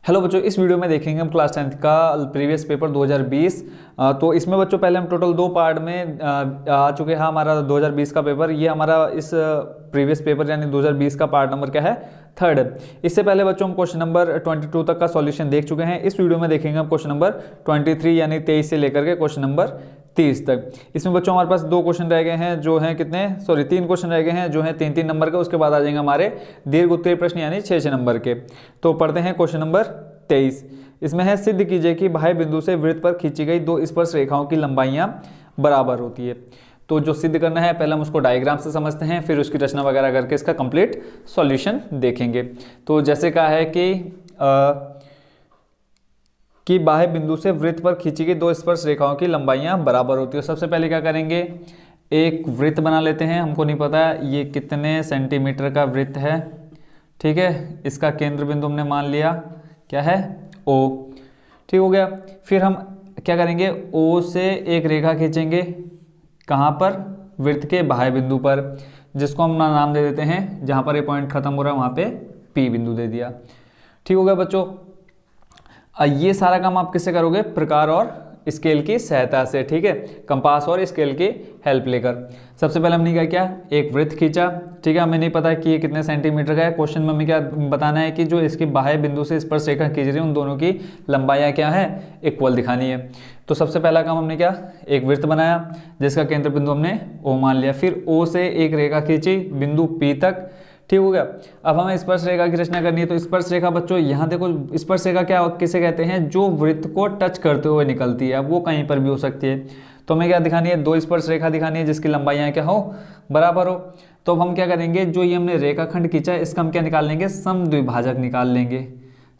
Hello बच्चों, इस video में देखेंगे हम क्लास 10th का प्रीवियस पेपर 2020। तो इसमें बच्चों पहले हम टोटल दो पार्ट में आ चुके हैं हमारा 2020 का पेपर। ये हमारा इस प्रीवियस पेपर यानी 2020 का पार्ट नंबर क्या है, थर्ड। इससे पहले बच्चों हम क्वेश्चन नंबर 22 तक का सॉल्यूशन देख चुके हैं। इस वीडियो में देखेंगे हम क्वेश्चन नंबर 23 यानी 23 से लेकर के क्वेश्चन नंबर 30 तक। इसमें बच्चों हमारे पास दो क्वेश्चन रह गए हैं जो हैं तीन क्वेश्चन रह गए हैं जो हैं 3-3 नंबर के। उसके बाद आ जाएंगे हमारे दीर्घ उत्तरीय प्रश्न यानी 6-6 नंबर के। तो पढ़ते हैं क्वेश्चन नंबर 23। इसमें है, सिद्ध कीजिए कि बाह्य बिंदु से वृत्त पर खींची गई दो स्पर्श रेखाओं की लंबाइयां बराबर होती है। तो जो सिद्ध करना है पहले हम उसको डायग्राम से समझते हैं, फिर उसकी रचना वगैरह करके इसका कंप्लीट सॉल्यूशन देखेंगे। तो जैसे कहा है कि बाह्य बिंदु से वृत्त पर खींची गई दो स्पर्श रेखाओं की लंबाइयां बराबर होती है। सबसे पहले क्या करेंगे, एक वृत्त बना लेते हैं। हमको नहीं पता ये कितने सेंटीमीटर का वृत्त है, ठीक है। इसका केंद्र बिंदु हमने मान लिया क्या है, O, ठीक हो गया। फिर हम क्या करेंगे, O से एक रेखा खींचेंगे, कहाँ पर, वृत्त के बाह्य बिंदु पर, जिसको हम नाम दे देते हैं, जहाँ पर ये पॉइंट खत्म हो रहा है वहाँ पे P बिंदु दे दिया, ठीक हो गया बच्चों। ये सारा काम आप किससे करोगे, प्रकार और स्केल की सहायता से, ठीक है, कंपास और स्केल की हेल्प लेकर। सबसे पहले हमने क्या किया, एक वृत्त खींचा, ठीक है। हमें नहीं पता कि ये कितने सेंटीमीटर का है। क्वेश्चन में हमें क्या बताना है कि जो इसके बाह्य बिंदु से स्पर्श रेखा खींच रही है उन दोनों की लंबाइयाँ क्या है, इक्वल दिखानी है। तो सबसे पहला काम हमने क्या, एक वृत्त बनाया जिसका केंद्र बिंदु हमने O मान लिया। फिर O से एक रेखा खींची बिंदु P तक, ठीक हो गया। अब हमें स्पर्श रेखा की रचना करनी है। तो स्पर्श रेखा बच्चों यहाँ देखो, स्पर्श रेखा क्या किसे कहते हैं, जो वृत्त को टच करते हुए निकलती है। अब वो कहीं पर भी हो सकती है। तो हमें क्या दिखानी है, दो स्पर्श रेखा दिखानी है जिसकी लंबाइयाँ क्या हो, बराबर हो। तो अब हम क्या करेंगे, जो ये हमने रेखाखंड खींचा है इसका हम क्या निकाल लेंगे, समद्विभाजक निकाल लेंगे।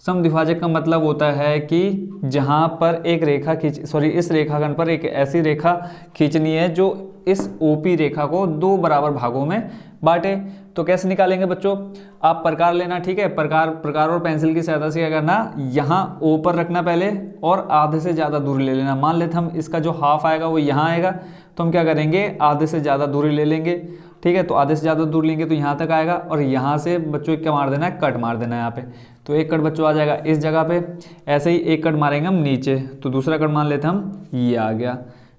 समद्विभाजक का मतलब होता है कि जहाँ पर एक रेखा इस रेखाखंड पर एक ऐसी रेखा खींचनी है जो इस OP रेखा को दो बराबर भागों में बांटे। तो कैसे निकालेंगे बच्चों, आप प्रकार लेना, ठीक है। प्रकार और पेंसिल की सहायता से क्या करना, यहाँ O पर रखना पहले और आधे से ज़्यादा दूरी ले लेना। मान लेते हम इसका जो हाफ आएगा वो यहाँ आएगा, तो हम क्या करेंगे, आधे से ज़्यादा दूरी ले लेंगे, ठीक है। तो आधे से ज़्यादा दूर लेंगे तो यहाँ तक आएगा और यहाँ से बच्चों क्या मार देना है, कट मार देना है यहाँ पे। तो एक कट बच्चों आ जाएगा इस जगह पे। ऐसे ही एक कट मारेंगे हम नीचे, तो दूसरा कट मान लेते हम, ये आ गया,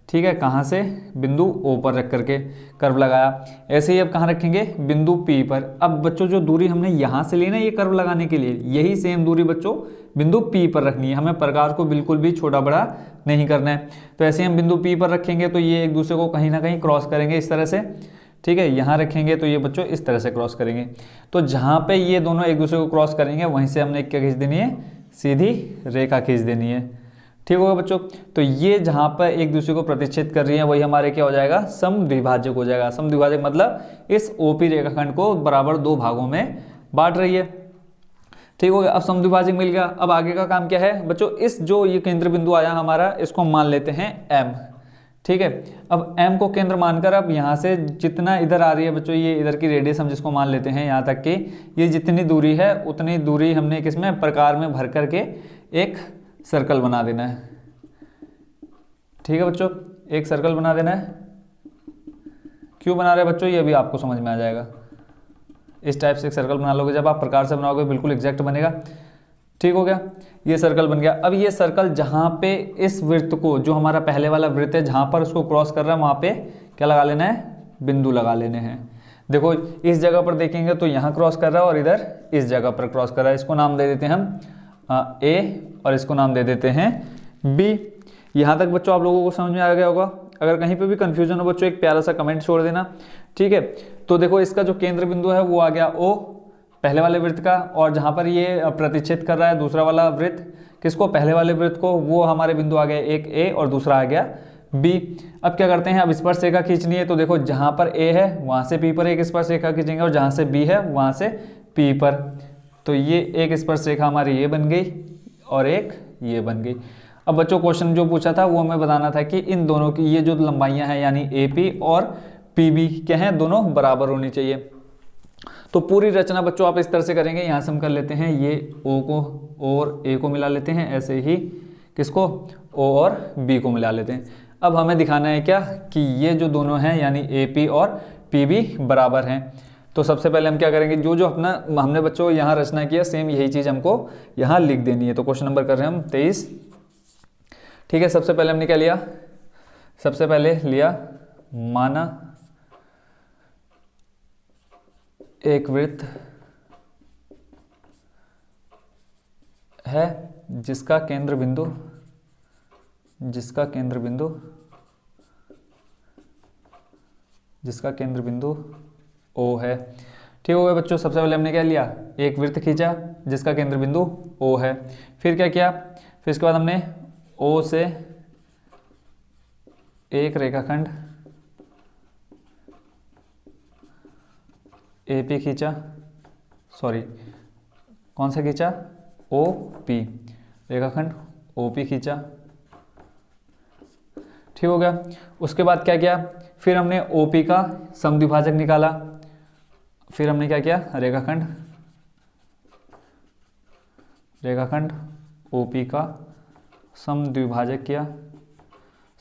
ठीक है। कहाँ से, बिंदु O पर रख करके कर्व लगाया। ऐसे ही अब कहाँ रखेंगे, बिंदु P पर। अब बच्चों जो दूरी हमने यहाँ से ली ना ये कर्व लगाने के लिए, यही सेम दूरी बच्चों बिंदु P पर रखनी है। हमें प्रकार को बिल्कुल भी छोटा बड़ा नहीं करना है। तो ऐसे ही हम बिंदु P पर रखेंगे तो ये एक दूसरे को कहीं ना कहीं क्रॉस करेंगे इस तरह से, ठीक है। यहाँ रखेंगे तो ये बच्चों इस तरह से क्रॉस करेंगे। तो जहाँ पे ये दोनों एक दूसरे को क्रॉस करेंगे वहीं से हमने क्या खींच देनी है, सीधी रेखा खींच देनी है, ठीक होगा बच्चों। तो ये जहाँ पर एक दूसरे को प्रतिच्छेद कर रही है वही हमारे क्या हो जाएगा, समद्विभाजक हो जाएगा। समद्विभाजक मतलब इस OP रेखाखंड को बराबर दो भागों में बांट रही है, ठीक हो गया। अब समद्विभाजक मिल गया। अब आगे का काम क्या है बच्चों, इस जो ये केंद्र बिंदु आया हमारा, इसको हम मान लेते हैं M, ठीक है। अब M को केंद्र मानकर अब यहाँ से जितना इधर आ रही है बच्चों, ये इधर की रेडियस हम जिसको मान लेते हैं यहाँ तक कि ये जितनी दूरी है उतनी दूरी हमने किसमें, प्रकार में भर करके एक सर्कल बना देना है, ठीक है बच्चों। एक सर्कल बना देना है। क्यों बना रहे हैं बच्चों, ये भी आपको समझ में आ जाएगा। इस टाइप से एक सर्कल बना लोगे, जब आप प्रकार से बनाओगे बिल्कुल एग्जैक्ट बनेगा, ठीक हो गया। ये सर्कल बन गया। अब ये सर्कल जहाँ पे इस वृत्त को, जो हमारा पहले वाला वृत्त है जहाँ पर उसको क्रॉस कर रहा है वहाँ पे क्या लगा लेना है, बिंदु लगा लेने हैं। देखो इस जगह पर देखेंगे तो यहाँ क्रॉस कर रहा है और इधर इस जगह पर क्रॉस कर रहा है। इसको नाम दे देते हैं हम A और इसको नाम दे देते हैं B। यहाँ तक बच्चों आप लोगों को समझ में आ गया होगा। अगर कहीं पे भी कंफ्यूजन हो बच्चों एक प्यारा सा कमेंट छोड़ देना, ठीक है। तो देखो इसका जो केंद्र बिंदु है वो आ गया O पहले वाले वृत्त का, और जहाँ पर ये प्रतिच्छेद कर रहा है दूसरा वाला वृत्त किसको, पहले वाले वृत्त को, वो हमारे बिंदु आ गया एक A और दूसरा आ गया B। अब क्या करते हैं, अब स्पर्श रेखा खींचनी है। तो देखो जहाँ पर A है वहाँ से P पर एक स्पर्श रेखा खींचेंगे और जहाँ से B है वहाँ से P पर। तो ये एक स्पर्श रेखा हमारी ये बन गई और एक ये बन गई। अब बच्चों क्वेश्चन जो पूछा था वो हमें बताना था कि इन दोनों की ये जो लंबाइयाँ हैं यानी AP और PB क्या हैं, दोनों बराबर होनी चाहिए। तो पूरी रचना बच्चों आप इस तरह से करेंगे। यहाँ से हम कर लेते हैं ये O को और A को मिला लेते हैं, ऐसे ही किसको, O और B को मिला लेते हैं। अब हमें दिखाना है क्या कि ये जो दोनों हैं यानी AP और PB बराबर हैं, तो सबसे पहले हम क्या करेंगे, जो जो अपना हमने बच्चों यहाँ रचना किया सेम यही चीज़ हमको यहाँ लिख देनी है। तो क्वेश्चन नंबर कर रहे हैं हम 23। ठीक है, सबसे पहले हमने क्या लिया, सबसे पहले लिया माना एक वृत्त है जिसका केंद्र बिंदु O है। ठीक हो गया बच्चों, सबसे पहले हमने क्या लिया, एक वृत्त खींचा जिसका केंद्र बिंदु O है। फिर क्या किया, फिर इसके बाद हमने O से एक रेखाखंड AP खींचा, सॉरी कौन सा खींचा, OP, रेखाखंड OP खींचा। ठीक हो गया, उसके बाद क्या किया, फिर हमने OP का समद्विभाजक निकाला। फिर हमने क्या किया, रेखाखंड OP का समद्विभाजक किया।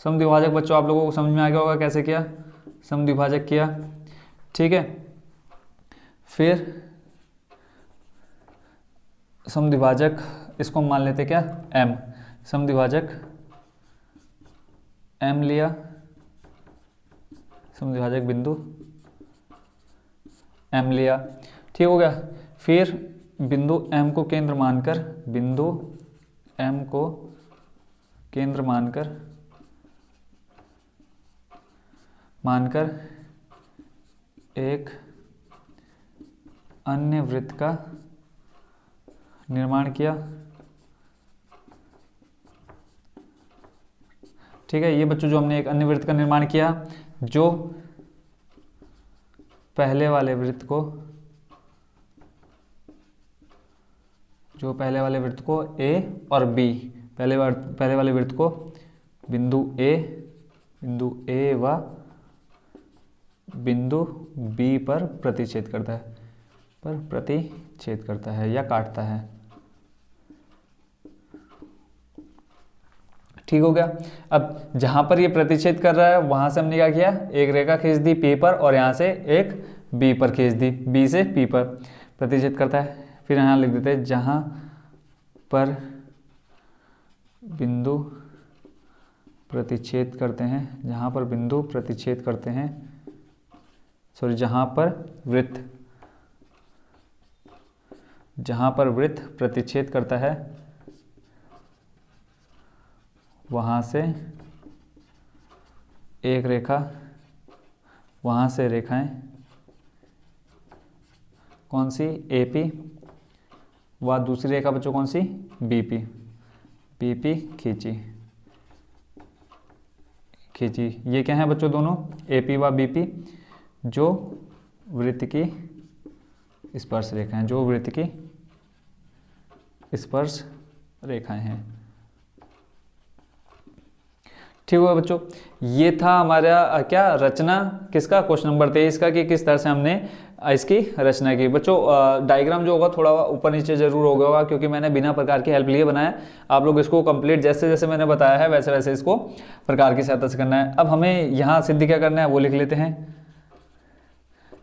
समद्विभाजक बच्चों आप लोगों को समझ में आ गया होगा कैसे किया, समद्विभाजक किया। ठीक है, फिर समद्विभाजक इसको मान लेते क्या, M, समद्विभाजक M लिया, समद्विभाजक बिंदु M लिया। ठीक हो गया, फिर बिंदु M को केंद्र मानकर एक अन्य वृत्त का निर्माण किया। ठीक है, ये बच्चों जो हमने एक अन्य वृत्त का निर्माण किया जो पहले वाले वृत्त को A और B, पहले वाले वृत्त को बिंदु A व बिंदु B पर प्रतिच्छेद करता है या काटता है। ठीक हो गया, अब जहां पर ये प्रतिच्छेद कर रहा है वहां से हमने क्या किया, एक रेखा खींच दी P पर और यहां से एक B पर खींच दी, B से P पर प्रतिच्छेद करता है। फिर यहां लिख देते हैं जहां पर बिंदु प्रतिच्छेद करते हैं, जहां पर वृत्त प्रतिच्छेद करता है वहां से एक रेखा, वहां से रेखाएं कौन सी, AP व दूसरी रेखा बच्चों कौन सी, BP खींची। ये क्या है बच्चों, दोनों AP व BP जो वृत्त की स्पर्श रेखाएं हैं। ठीक हुआ बच्चों, ये था हमारा क्या, रचना किसका, क्वेश्चन नंबर 23 का, कि किस तरह से हमने इसकी रचना की। बच्चों डायग्राम जो होगा थोड़ा ऊपर नीचे जरूर होगा क्योंकि मैंने बिना प्रकार की हेल्प लिए बनाया। आप लोग इसको कंप्लीट जैसे जैसे मैंने बताया है वैसे वैसे इसको प्रकार की सहायता से करना है। अब हमें यहाँ सिद्ध क्या करना है वो लिख लेते हैं।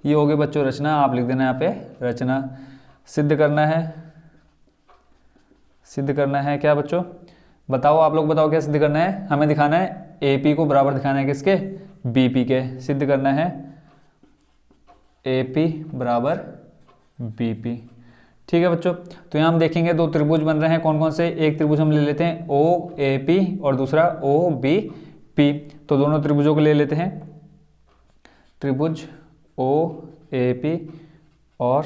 ये हो गई बच्चों रचना, आप लिख देना यहाँ पे रचना। सिद्ध करना है क्या बच्चों, बताओ आप लोग बताओ क्या सिद्ध करना है। हमें दिखाना है AP को बराबर दिखाना है किसके, BP के। सिद्ध करना है AP बराबर BP। ठीक है बच्चों, तो यहाँ हम देखेंगे दो त्रिभुज बन रहे हैं, कौन कौन से। एक त्रिभुज हम ले लेते हैं OAP और दूसरा OBP। तो दोनों त्रिभुजों को ले लेते हैं, त्रिभुज OAP और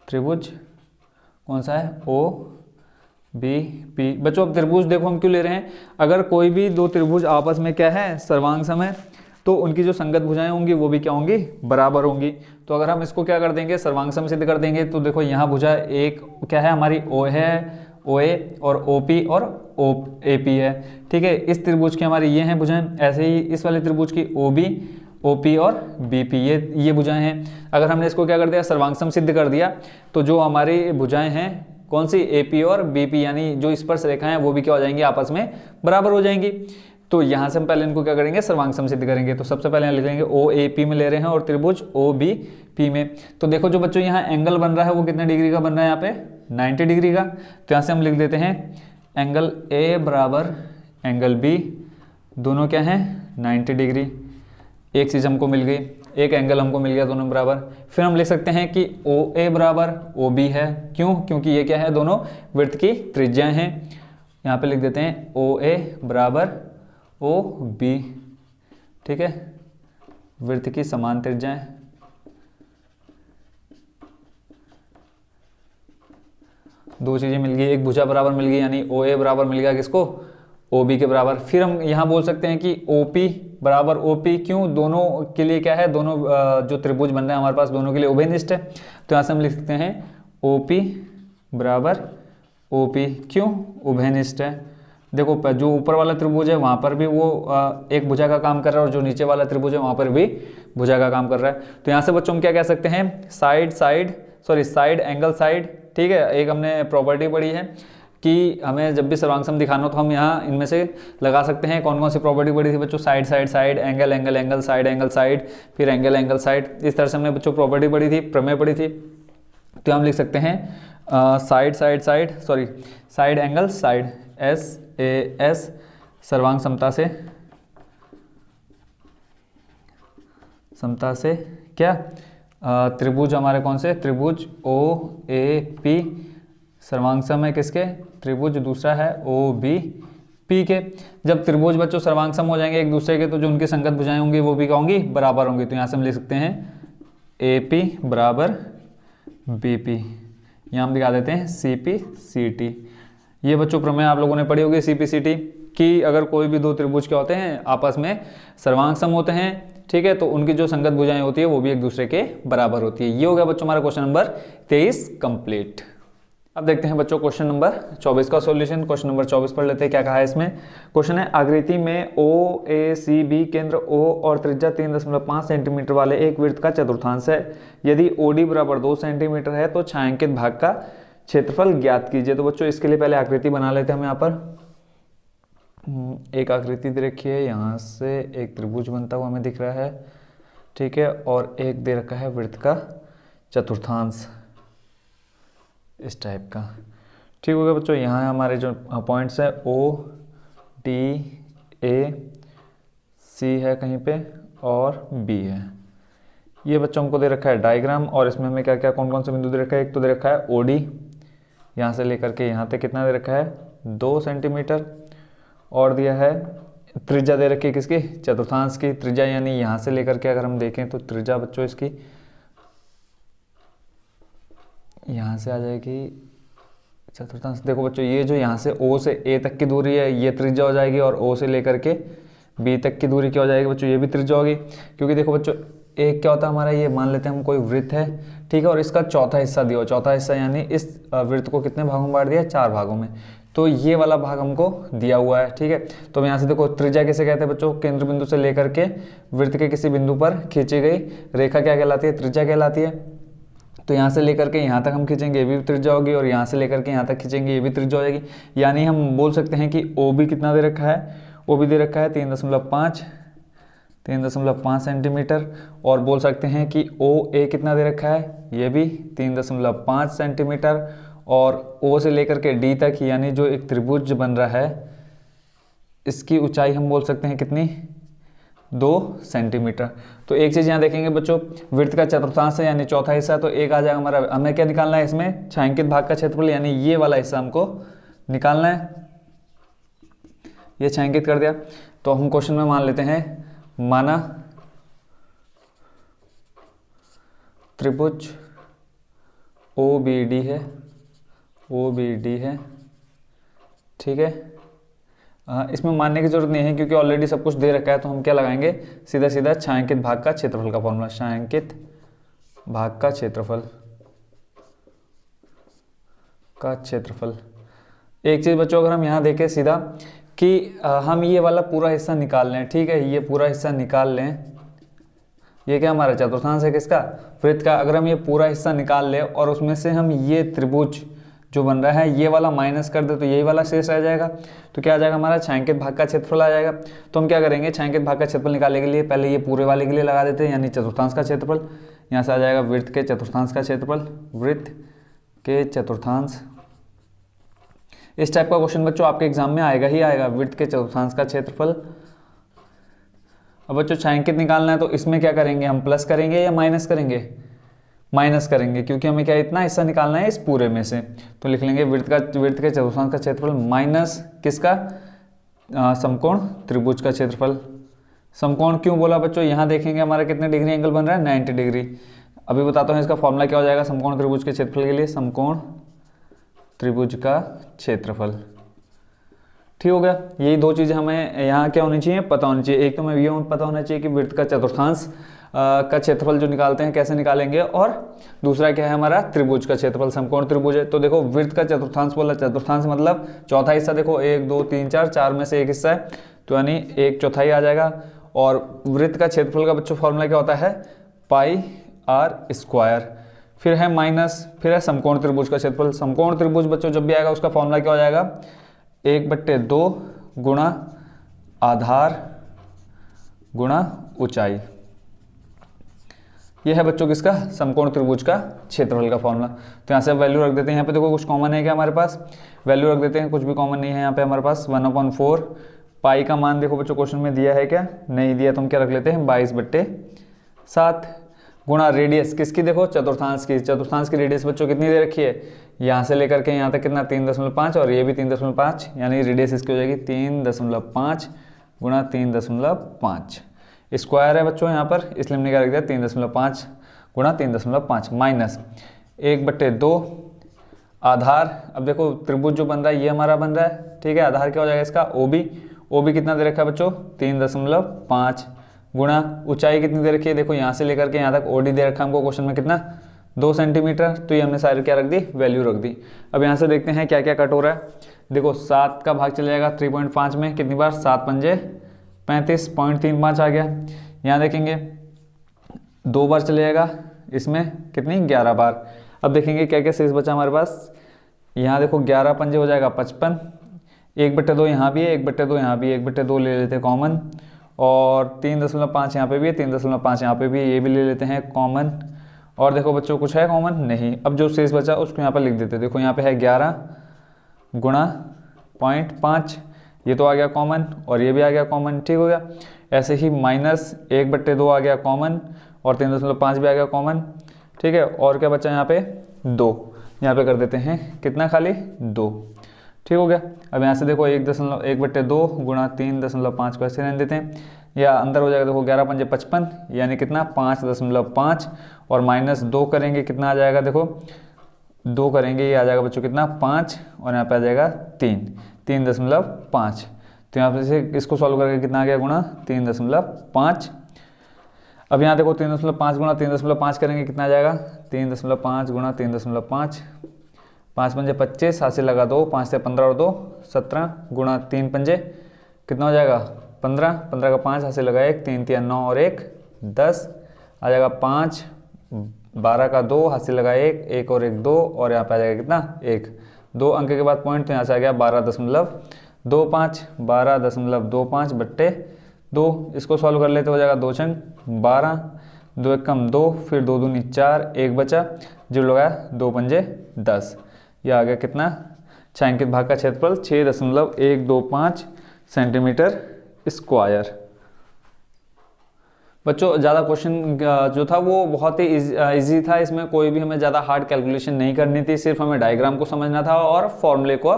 त्रिभुज कौन सा है OBP। बच्चों अब त्रिभुज देखो हम क्यों ले रहे हैं, अगर कोई भी दो त्रिभुज आपस में क्या है सर्वांगसम है तो उनकी जो संगत भुजाएं होंगी वो भी क्या होंगी, बराबर होंगी। तो अगर हम इसको क्या कर देंगे, सर्वांगसम सिद्ध कर देंगे, तो देखो यहाँ भुजा एक क्या है हमारी O है, OA और OP और AP है। ठीक है, इस त्रिभुज की हमारी ये हैं भुजाएं, ऐसे ही इस वाले त्रिभुज की OB, OP और BP ये भुजाएं हैं। अगर हमने इसको क्या कर दिया, सर्वांगसम सिद्ध कर दिया, तो जो हमारी भुजाएं हैं कौन सी, AP और BP, यानी जो स्पर्श रेखाएं हैं वो भी क्या हो जाएंगी, आपस में बराबर हो जाएंगी। तो यहाँ से हम पहले इनको क्या करेंगे, सर्वांग सम सिद्ध करेंगे। तो सबसे पहले लिख लेंगे ओ ए पी में ले रहे हैं और त्रिभुज ओ बी पी में। तो देखो जो बच्चों यहाँ एंगल बन रहा है वो कितने डिग्री का बन रहा है, यहाँ पे 90 डिग्री का। तो यहाँ से हम लिख देते हैं एंगल ए बराबर एंगल बी, दोनों क्या हैं 90 डिग्री। एक चीज़ हमको मिल गई, एक एंगल हमको मिल गया दोनों बराबर। फिर हम लिख सकते हैं कि ओ ए बराबर ओ बी है, क्यों, क्योंकि ये क्या है, दोनों वृत्त की त्रिज्याएं हैं। यहाँ पे लिख देते हैं ओ ए बराबर ओ बी, ठीक है, वृत्त की समान त्रिज्याएं। दो चीज़ें मिल गई, एक भुजा बराबर मिल गई, यानी ओ ए बराबर मिल गया किसको, ओ बी के बराबर। फिर हम यहाँ बोल सकते हैं कि ओ पी बराबर ओ पी, क्यों, दोनों के लिए क्या है, दोनों जो त्रिभुज बन रहे हैं हमारे पास दोनों के लिए उभयनिष्ठ है। तो यहाँ से हम लिख सकते हैं ओ पी बराबर ओ पी, क्यों, उभयनिष्ठ है। देखो जो ऊपर वाला त्रिभुज है वहाँ पर भी वो एक भुजा का काम कर रहा है, और जो नीचे वाला त्रिभुज है वहाँ पर भी भुजा का काम कर रहा है। तो यहाँ से बच्चों हम क्या कह सकते हैं, साइड एंगल साइड, ठीक है। एक हमने प्रॉपर्टी पढ़ी है कि हमें जब भी सर्वांग सम दिखाना हो तो हम यहाँ इनमें से लगा सकते हैं। कौन कौन सी प्रॉपर्टी पढ़ी थी बच्चों, साइड एंगल साइड, फिर एंगल साइड। इस तरह से हमने बच्चों प्रॉपर्टी पढ़ी थी, प्रमेय पढ़ी थी। तो हम लिख सकते हैं साइड एंगल साइड, SAS सर्वांग समता से क्या, त्रिभुज हमारे कौन से, त्रिभुज ओ ए पी सर्वांग सम है किसके, त्रिभुज दूसरा है ओ बी पी के। जब त्रिभुज बच्चों सर्वांग सम हो जाएंगे एक दूसरे के, तो जो उनकी संगत भुजाएं होंगी वो भी क्या होंगी, बराबर होंगी। तो यहाँ से हम लिख सकते हैं ए पी बराबर बी पी, यहाँ हम दिखा देते हैं सी पी सी टी। ये बच्चों प्रमेय आप लोगों ने पढ़ी होगी सी पी सी टी, कि अगर कोई भी दो त्रिभुज क्या होते हैं आपस में सर्वांग सम होते हैं, ठीक है, तो उनकी जो संगत भुजाएं होती है वो भी एक दूसरे के बराबर होती है। ये हो गया बच्चों हमारा क्वेश्चन नंबर 23 कंप्लीट। अब देखते हैं बच्चों क्वेश्चन नंबर 24 का सॉल्यूशन। क्वेश्चन नंबर 24 पढ़ लेते हैं, क्या कहा है इसमें। क्वेश्चन है, आकृति में ओ ए सी बी केंद्र O और त्रिज्या 3.5 सेंटीमीटर वाले एक वृत्त का चतुर्थांश है। यदि OD बराबर 2 सेंटीमीटर है तो छायांकित भाग का क्षेत्रफल ज्ञात कीजिए। तो बच्चों इसके लिए पहले आकृति बना लेते हैं हम। यहाँ पर एक आकृति दे रखी है, यहाँ से एक त्रिभुज बनता हुआ हमें दिख रहा है, ठीक है, और एक दे रखा है वृत्त का चतुर्थांश इस टाइप का, ठीक हो गया बच्चों। यहाँ हमारे जो पॉइंट्स है O D A C है कहीं पे और B है। ये बच्चों को दे रखा है डायग्राम, और इसमें हमें क्या क्या कौन कौन से बिंदु दे रखा है। एक तो दे रखा है OD, यहाँ से लेकर के यहाँ तक कितना दे रखा है 2 सेंटीमीटर, और दिया है त्रिज्या दे रखी है किसकी, चतुर्थांश की त्रिज्या, यानी यहाँ से लेकर के अगर हम देखें तो त्रिज्या बच्चों इसकी यहाँ से आ जाएगी चतुर्थांश। देखो बच्चों ये जो यहाँ से O से A तक की दूरी है ये त्रिज्या हो जाएगी, और O से लेकर के B तक की दूरी क्या हो जाएगी बच्चों, ये भी त्रिज्या होगी। क्योंकि देखो बच्चों एक क्या होता है हमारा, ये मान लेते हैं हम कोई वृत्त है, ठीक है, और इसका चौथा हिस्सा दिया हो। चौथा हिस्सा यानी इस वृत्त को कितने भागों में बांट दिया, 4 भागों में। तो ये वाला भाग हमको दिया हुआ है, ठीक है। तो यहाँ से देखो त्रिज्या किसे कहते हैं बच्चों, केंद्र बिंदु से लेकर के वृत्त के किसी बिंदु पर खींची गई रेखा क्या कहलाती है, त्रिज्या कहलाती है। तो यहाँ से लेकर के यहाँ तक हम खींचेंगे ये भी त्रिज्या होगी, और यहाँ से लेकर के यहाँ तक खींचेंगे ये भी त्रिज्या हो जाएगी। यानी हम बोल सकते हैं कि ओ बी कितना दे रखा है, ओ बी दे रखा है 3.5 सेंटीमीटर, और बोल सकते हैं कि ओ ए कितना दे रखा है, ये भी 3.5 सेंटीमीटर, और O से लेकर के D तक यानी जो एक त्रिभुज बन रहा है इसकी ऊंचाई हम बोल सकते हैं कितनी, 2 सेंटीमीटर। तो एक चीज़ यहाँ देखेंगे बच्चों, वृत्त का चतुर्थांश है यानी चौथा हिस्सा, तो एक आ जाएगा हमारा, हमें क्या निकालना है इसमें, छायांकित भाग का क्षेत्रफल, यानी ये वाला हिस्सा हमको निकालना है। ये छायांकित कर दिया, तो हम क्वेश्चन में मान लेते हैं, माना त्रिभुज OBD है, OBD है, ठीक है। इसमें मानने की जरूरत नहीं है क्योंकि ऑलरेडी सब कुछ दे रखा है। तो हम क्या लगाएंगे, सीधा सीधा छायांकित भाग का क्षेत्रफल का फॉर्मूला, छायांकित भाग का क्षेत्रफल। एक चीज़ बच्चों अगर हम यहाँ देखें सीधा कि हम ये वाला पूरा हिस्सा निकाल लें, ठीक है, ये पूरा हिस्सा निकाल लें, ये क्या हमारा चतुर्थांश है किसका, वृत्त का। अगर हम ये पूरा हिस्सा निकाल लें और उसमें से हम ये त्रिभुज जो बन रहा है ये वाला माइनस कर दे तो यही वाला शेष रह जाएगा। तो क्या आ जाएगा हमारा छायांकित भाग का क्षेत्रफल आ जाएगा। तो हम क्या करेंगे, छायांकित भाग का क्षेत्रफल निकालने के लिए पहले ये पूरे वाले के लिए लगा देते हैं, यानी चतुर्थांश का क्षेत्रफल। यहाँ से आ जाएगा वृत्त के चतुर्थांश का क्षेत्रफल, वृत्त के चतुर्थांश। इस टाइप का क्वेश्चन बच्चों आपके एग्जाम में आएगा ही आएगा, वृत्त के चतुर्थांश का क्षेत्रफल। अब बच्चों छायांकित निकालना है तो इसमें क्या करेंगे, हम प्लस करेंगे या माइनस करेंगे, माइनस करेंगे, क्योंकि हमें क्या इतना हिस्सा निकालना है इस पूरे में से। तो लिख लेंगे वृत्त के चतुर्थांश का क्षेत्रफल माइनस किसका, समकोण त्रिभुज का क्षेत्रफल। समकोण क्यों बोला बच्चों, यहाँ देखेंगे हमारा कितने डिग्री एंगल बन रहा है, 90 डिग्री। अभी बताता हूँ इसका फॉर्मूला क्या हो जाएगा समकोण त्रिभुज के क्षेत्रफल के लिए, समकोण त्रिभुज का क्षेत्रफल। ठीक हो गया। यही दो चीज़ें हमें यहाँ क्या होनी चाहिए, पता होनी चाहिए। एक तो हमें ये पता होना चाहिए कि वृत्त का चतुर्थांश का क्षेत्रफल जो निकालते हैं कैसे निकालेंगे, और दूसरा क्या है हमारा त्रिभुज का क्षेत्रफल, समकोण त्रिभुज है। तो देखो वृत्त का चतुर्थांश बोला, चतुर्थांश मतलब चौथा हिस्सा, देखो 1 2 3 4, 4 में से एक हिस्सा है, तो यानी 1/4 आ जाएगा। और वृत्त का क्षेत्रफल का बच्चों फॉर्मूला क्या होता है, पाई आर स्क्वायर। फिर है माइनस, फिर है समकोण त्रिभुज का क्षेत्रफल। समकोण त्रिभुज बच्चों जब भी आएगा उसका फॉर्मूला क्या हो जाएगा, 1/2 गुणा आधार गुणा ऊंचाई। यह है बच्चों किसका, समकोण त्रिभुज का क्षेत्रफल का फॉर्मूला। तो यहाँ से वैल्यू रख देते हैं, यहाँ पे देखो कुछ कॉमन है क्या हमारे पास, वैल्यू रख देते हैं, कुछ भी कॉमन नहीं है यहाँ पे हमारे पास। 1/4 पाई का मान देखो बच्चों क्वेश्चन में दिया है क्या, नहीं दिया, तो हम क्या रख लेते हैं 22/7 गुणा रेडियस किसकी, देखो चतुर्थांश की। चतुर्थांश की रेडियस बच्चों कितनी दे रखी है, यहाँ से लेकर के यहाँ तक कितना 3.5, और ये भी 3.5, यानी रेडियस इसकी हो जाएगी 3.5 गुणा 3.5। स्क्वायर है बच्चों यहाँ पर, इसलिए हमने क्या रख दिया 3.5 गुणा 3.5 माइनस 1/2 आधार। अब देखो त्रिभुज जो बन रहा है ये हमारा बन रहा है, ठीक है। आधार क्या हो जाएगा इसका, ओबी कितना दे रखा है बच्चों 3.5 गुणा ऊंचाई कितनी दे रखी है, देखो यहाँ से लेकर के यहाँ तक ओडी दे रखा है हमको क्वेश्चन में कितना 2 सेंटीमीटर। तो ये हमने सारे क्या रख दी, वैल्यू रख दी। अब यहाँ से देखते हैं क्या क्या कट हो रहा है। देखो 7 का भाग चला जाएगा 3.5 में, कितनी बार 7 पंजे 35.35 आ गया। यहाँ देखेंगे 2 बार चले जाएगा, इसमें कितनी 11 बार। अब देखेंगे क्या क्या शेष बचा हमारे पास, यहाँ देखो 11 पंजे हो जाएगा 55, 1/2 यहाँ भी है, 1/2 यहाँ भी है, 1/2 ले लेते हैं कॉमन, और 3.5 यहाँ पे भी है, 3.5 यहाँ पे भी, ये भी ले लेते हैं कॉमन। और देखो बच्चों कुछ है कॉमन नहीं, अब जो शेष बचा उसको यहाँ पर लिख देते हैं। देखो यहाँ पे है 11 गुणा 0.5, ये तो आ गया कॉमन, और ये भी आ गया कॉमन, ठीक हो गया। ऐसे ही माइनस 1/2 आ गया कॉमन, और 3.5 भी आ गया कॉमन, ठीक है। और क्या बचा यहाँ पे 2, यहाँ पे कर देते हैं कितना खाली 2, ठीक हो गया। अब यहाँ से देखो 1/2 गुणा 3.5 को ऐसे रहने देते हैं, या अंदर हो जाएगा देखो 11 पंजे 55, यानी कितना 5.5, और माइनस 2 करेंगे कितना आ जाएगा, देखो 2 करेंगे ये आ जाएगा बच्चों कितना 5, और यहाँ पे आ जाएगा 3.5। तो यहाँ पे से इसको सॉल्व करके कितना आ गया गुणा 3.5। अब यहाँ देखो 3.5 गुणा 3.5 करेंगे कितना आ जाएगा 3.5 गुणा 3.5, 5 पंजे 25, हाथ से लगा 2, 5 से 15 और 2 17 गुणा 3 पंजे कितना हो जाएगा 15, 15 का 5 हाथ से लगा 1, 3 3 9 और 1 10 आ जाएगा 5, 12 का 2 हाथ से लगा 1, 1 और 1 2, और यहाँ पे आ जाएगा कितना 1, 2 अंक के बाद पॉइंट, तो यहाँ से आ गया 12.25, 12.25 बट्टे 2। इसको सॉल्व कर लेते हो जाएगा 2 छंग 12, 2 1 कम 2, फिर 2 दूनी 4, 1 बचा, जो लगाया 2 पंजे 10। यह आ गया कितना छायांकित भाग का क्षेत्रफल 6.125 सेंटीमीटर स्क्वायर। बच्चों ज़्यादा क्वेश्चन जो था वो बहुत ही इजी था, इसमें कोई भी हमें ज़्यादा हार्ड कैलकुलेशन नहीं करनी थी, सिर्फ हमें डायग्राम को समझना था और फॉर्मूले को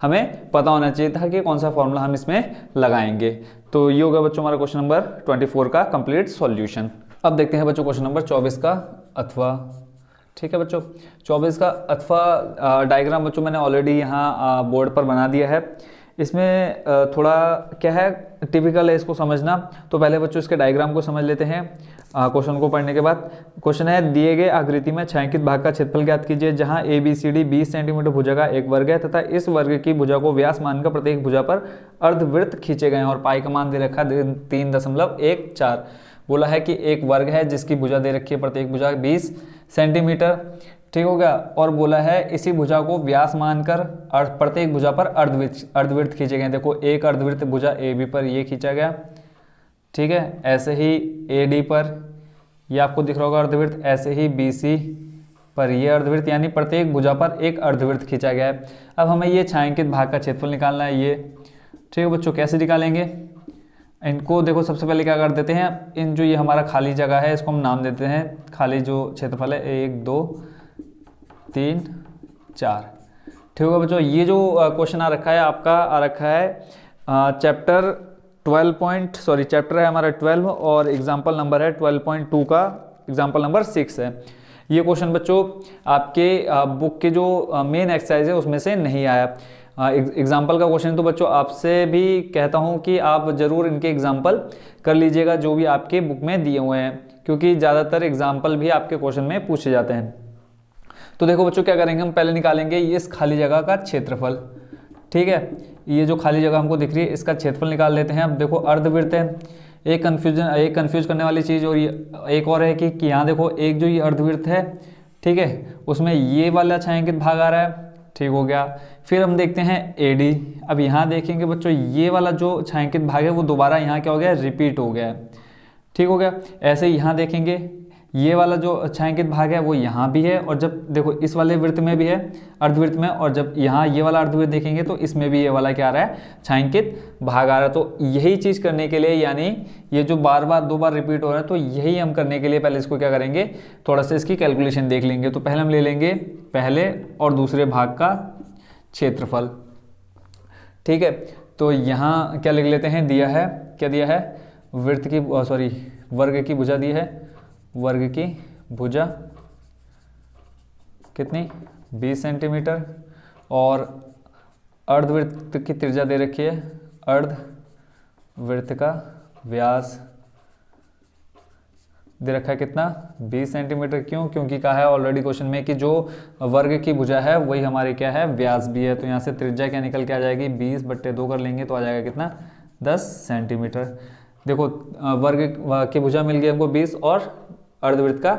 हमें पता होना चाहिए था कि कौन सा फॉर्मूला हम इसमें लगाएंगे। तो ये होगा बच्चों हमारा क्वेश्चन नंबर 24 का कंप्लीट सॉल्यूशन। अब देखते हैं बच्चों क्वेश्चन नंबर 24 का अथवा। ठीक है बच्चों, 24 का अथवा डायग्राम बच्चों मैंने ऑलरेडी यहाँ बोर्ड पर बना दिया है। इसमें थोड़ा क्या है टिपिकल है इसको समझना, तो पहले बच्चों इसके डायग्राम को समझ लेते हैं क्वेश्चन को पढ़ने के बाद। क्वेश्चन है दिए गए आकृति में छायांकित भाग का क्षेत्रफल ज्ञात कीजिए, जहां ABCD 20 सेंटीमीटर भुजा का एक वर्ग है तथा इस वर्ग की भुजा को व्यास मानकर प्रत्येक भुजा पर अर्धवृत्त खींचे गए हैं और पाई का मान दे रखा 3.14। बोला है कि एक वर्ग है जिसकी भुजा दे रखी है प्रत्येक भुजा 20 सेंटीमीटर। ठीक हो गया। और बोला है इसी भुजा को व्यास मानकर प्रत्येक भुजा पर अर्धवृत्त खींचे गए। देखो एक अर्धवृत्त भुजा ए बी पर ये खींचा गया, ठीक है। ऐसे ही ए डी पर ये आपको दिख रहा होगा अर्धवृत्त, ऐसे ही बी सी पर ये अर्धवृत्त, यानी प्रत्येक भुजा पर एक अर्धवृत्त खींचा गया है। अब हमें ये छायांकित भाग का क्षेत्रफल निकालना है ये, ठीक है बच्चों। कैसे निकालेंगे इनको, देखो सबसे पहले क्या कर देते हैं, इन जो ये हमारा खाली जगह है इसको हम नाम देते हैं, खाली जो क्षेत्रफल है 1 2 3 4, ठीक होगा बच्चों। ये जो क्वेश्चन आ रखा है आपका, आ रखा है चैप्टर चैप्टर है हमारा 12 और एग्जाम्पल नंबर है 12.2 का एग्जाम्पल नंबर 6 है। ये क्वेश्चन बच्चों आपके बुक के जो मेन एक्सरसाइज है उसमें से नहीं आया। एग्जाम्पल का क्वेश्चन तो बच्चों आपसे भी कहता हूँ कि आप ज़रूर इनके एग्जाम्पल कर लीजिएगा जो भी आपके बुक में दिए हुए हैं, क्योंकि ज़्यादातर एग्जाम्पल भी आपके क्वेश्चन में पूछे जाते हैं। तो देखो बच्चों क्या करेंगे, हम पहले निकालेंगे इस खाली जगह का क्षेत्रफल, ठीक है। ये जो खाली जगह हमको दिख रही है इसका क्षेत्रफल निकाल लेते हैं। अब देखो अर्धवृत्त है, एक कंफ्यूज करने वाली चीज़ और ये एक और है कि यहाँ देखो एक जो ये अर्धवृत्त है, ठीक है, उसमें ये वाला छायांकित भाग आ रहा है, ठीक हो गया। फिर हम देखते हैं AD। अब यहाँ देखेंगे बच्चों ये वाला जो छायांकित भाग है वो दोबारा यहाँ क्या हो गया, रिपीट हो गया है, ठीक हो गया। ऐसे ही यहाँ देखेंगे ये वाला जो छायांकित भाग है वो यहाँ भी है, और जब देखो इस वाले वृत्त में भी है अर्धवृत्त में, और जब यहाँ ये वाला अर्धवृत्त देखेंगे तो इसमें भी ये वाला क्या आ रहा है, छायांकित भाग आ रहा है। तो यही चीज़ करने के लिए, यानी ये जो बार बार 2 बार रिपीट हो रहा है, तो यही हम करने के लिए पहले इसको क्या करेंगे, थोड़ा सा इसकी कैलकुलेशन देख लेंगे। तो पहले हम ले लेंगे पहले और दूसरे भाग का क्षेत्रफल, ठीक है। तो यहाँ क्या लिख लेते हैं, दिया है, क्या दिया है, वृत्त की वर्ग की भुजा दी है, वर्ग की भुजा कितनी 20 सेंटीमीटर, और अर्धवृत्त की त्रिज्या दे रखी है, अर्धवृत्त का व्यास दे रखा है कितना 20 सेंटीमीटर। क्यों, क्योंकि कहा है ऑलरेडी क्वेश्चन में कि जो वर्ग की भुजा है वही हमारी क्या है, व्यास भी है। तो यहाँ से त्रिज्या क्या निकल के आ जाएगी, 20/2 कर लेंगे तो आ जाएगा कितना 10 सेंटीमीटर। देखो वर्ग की भुजा मिल गई हमको 20 और अर्धवृत्त का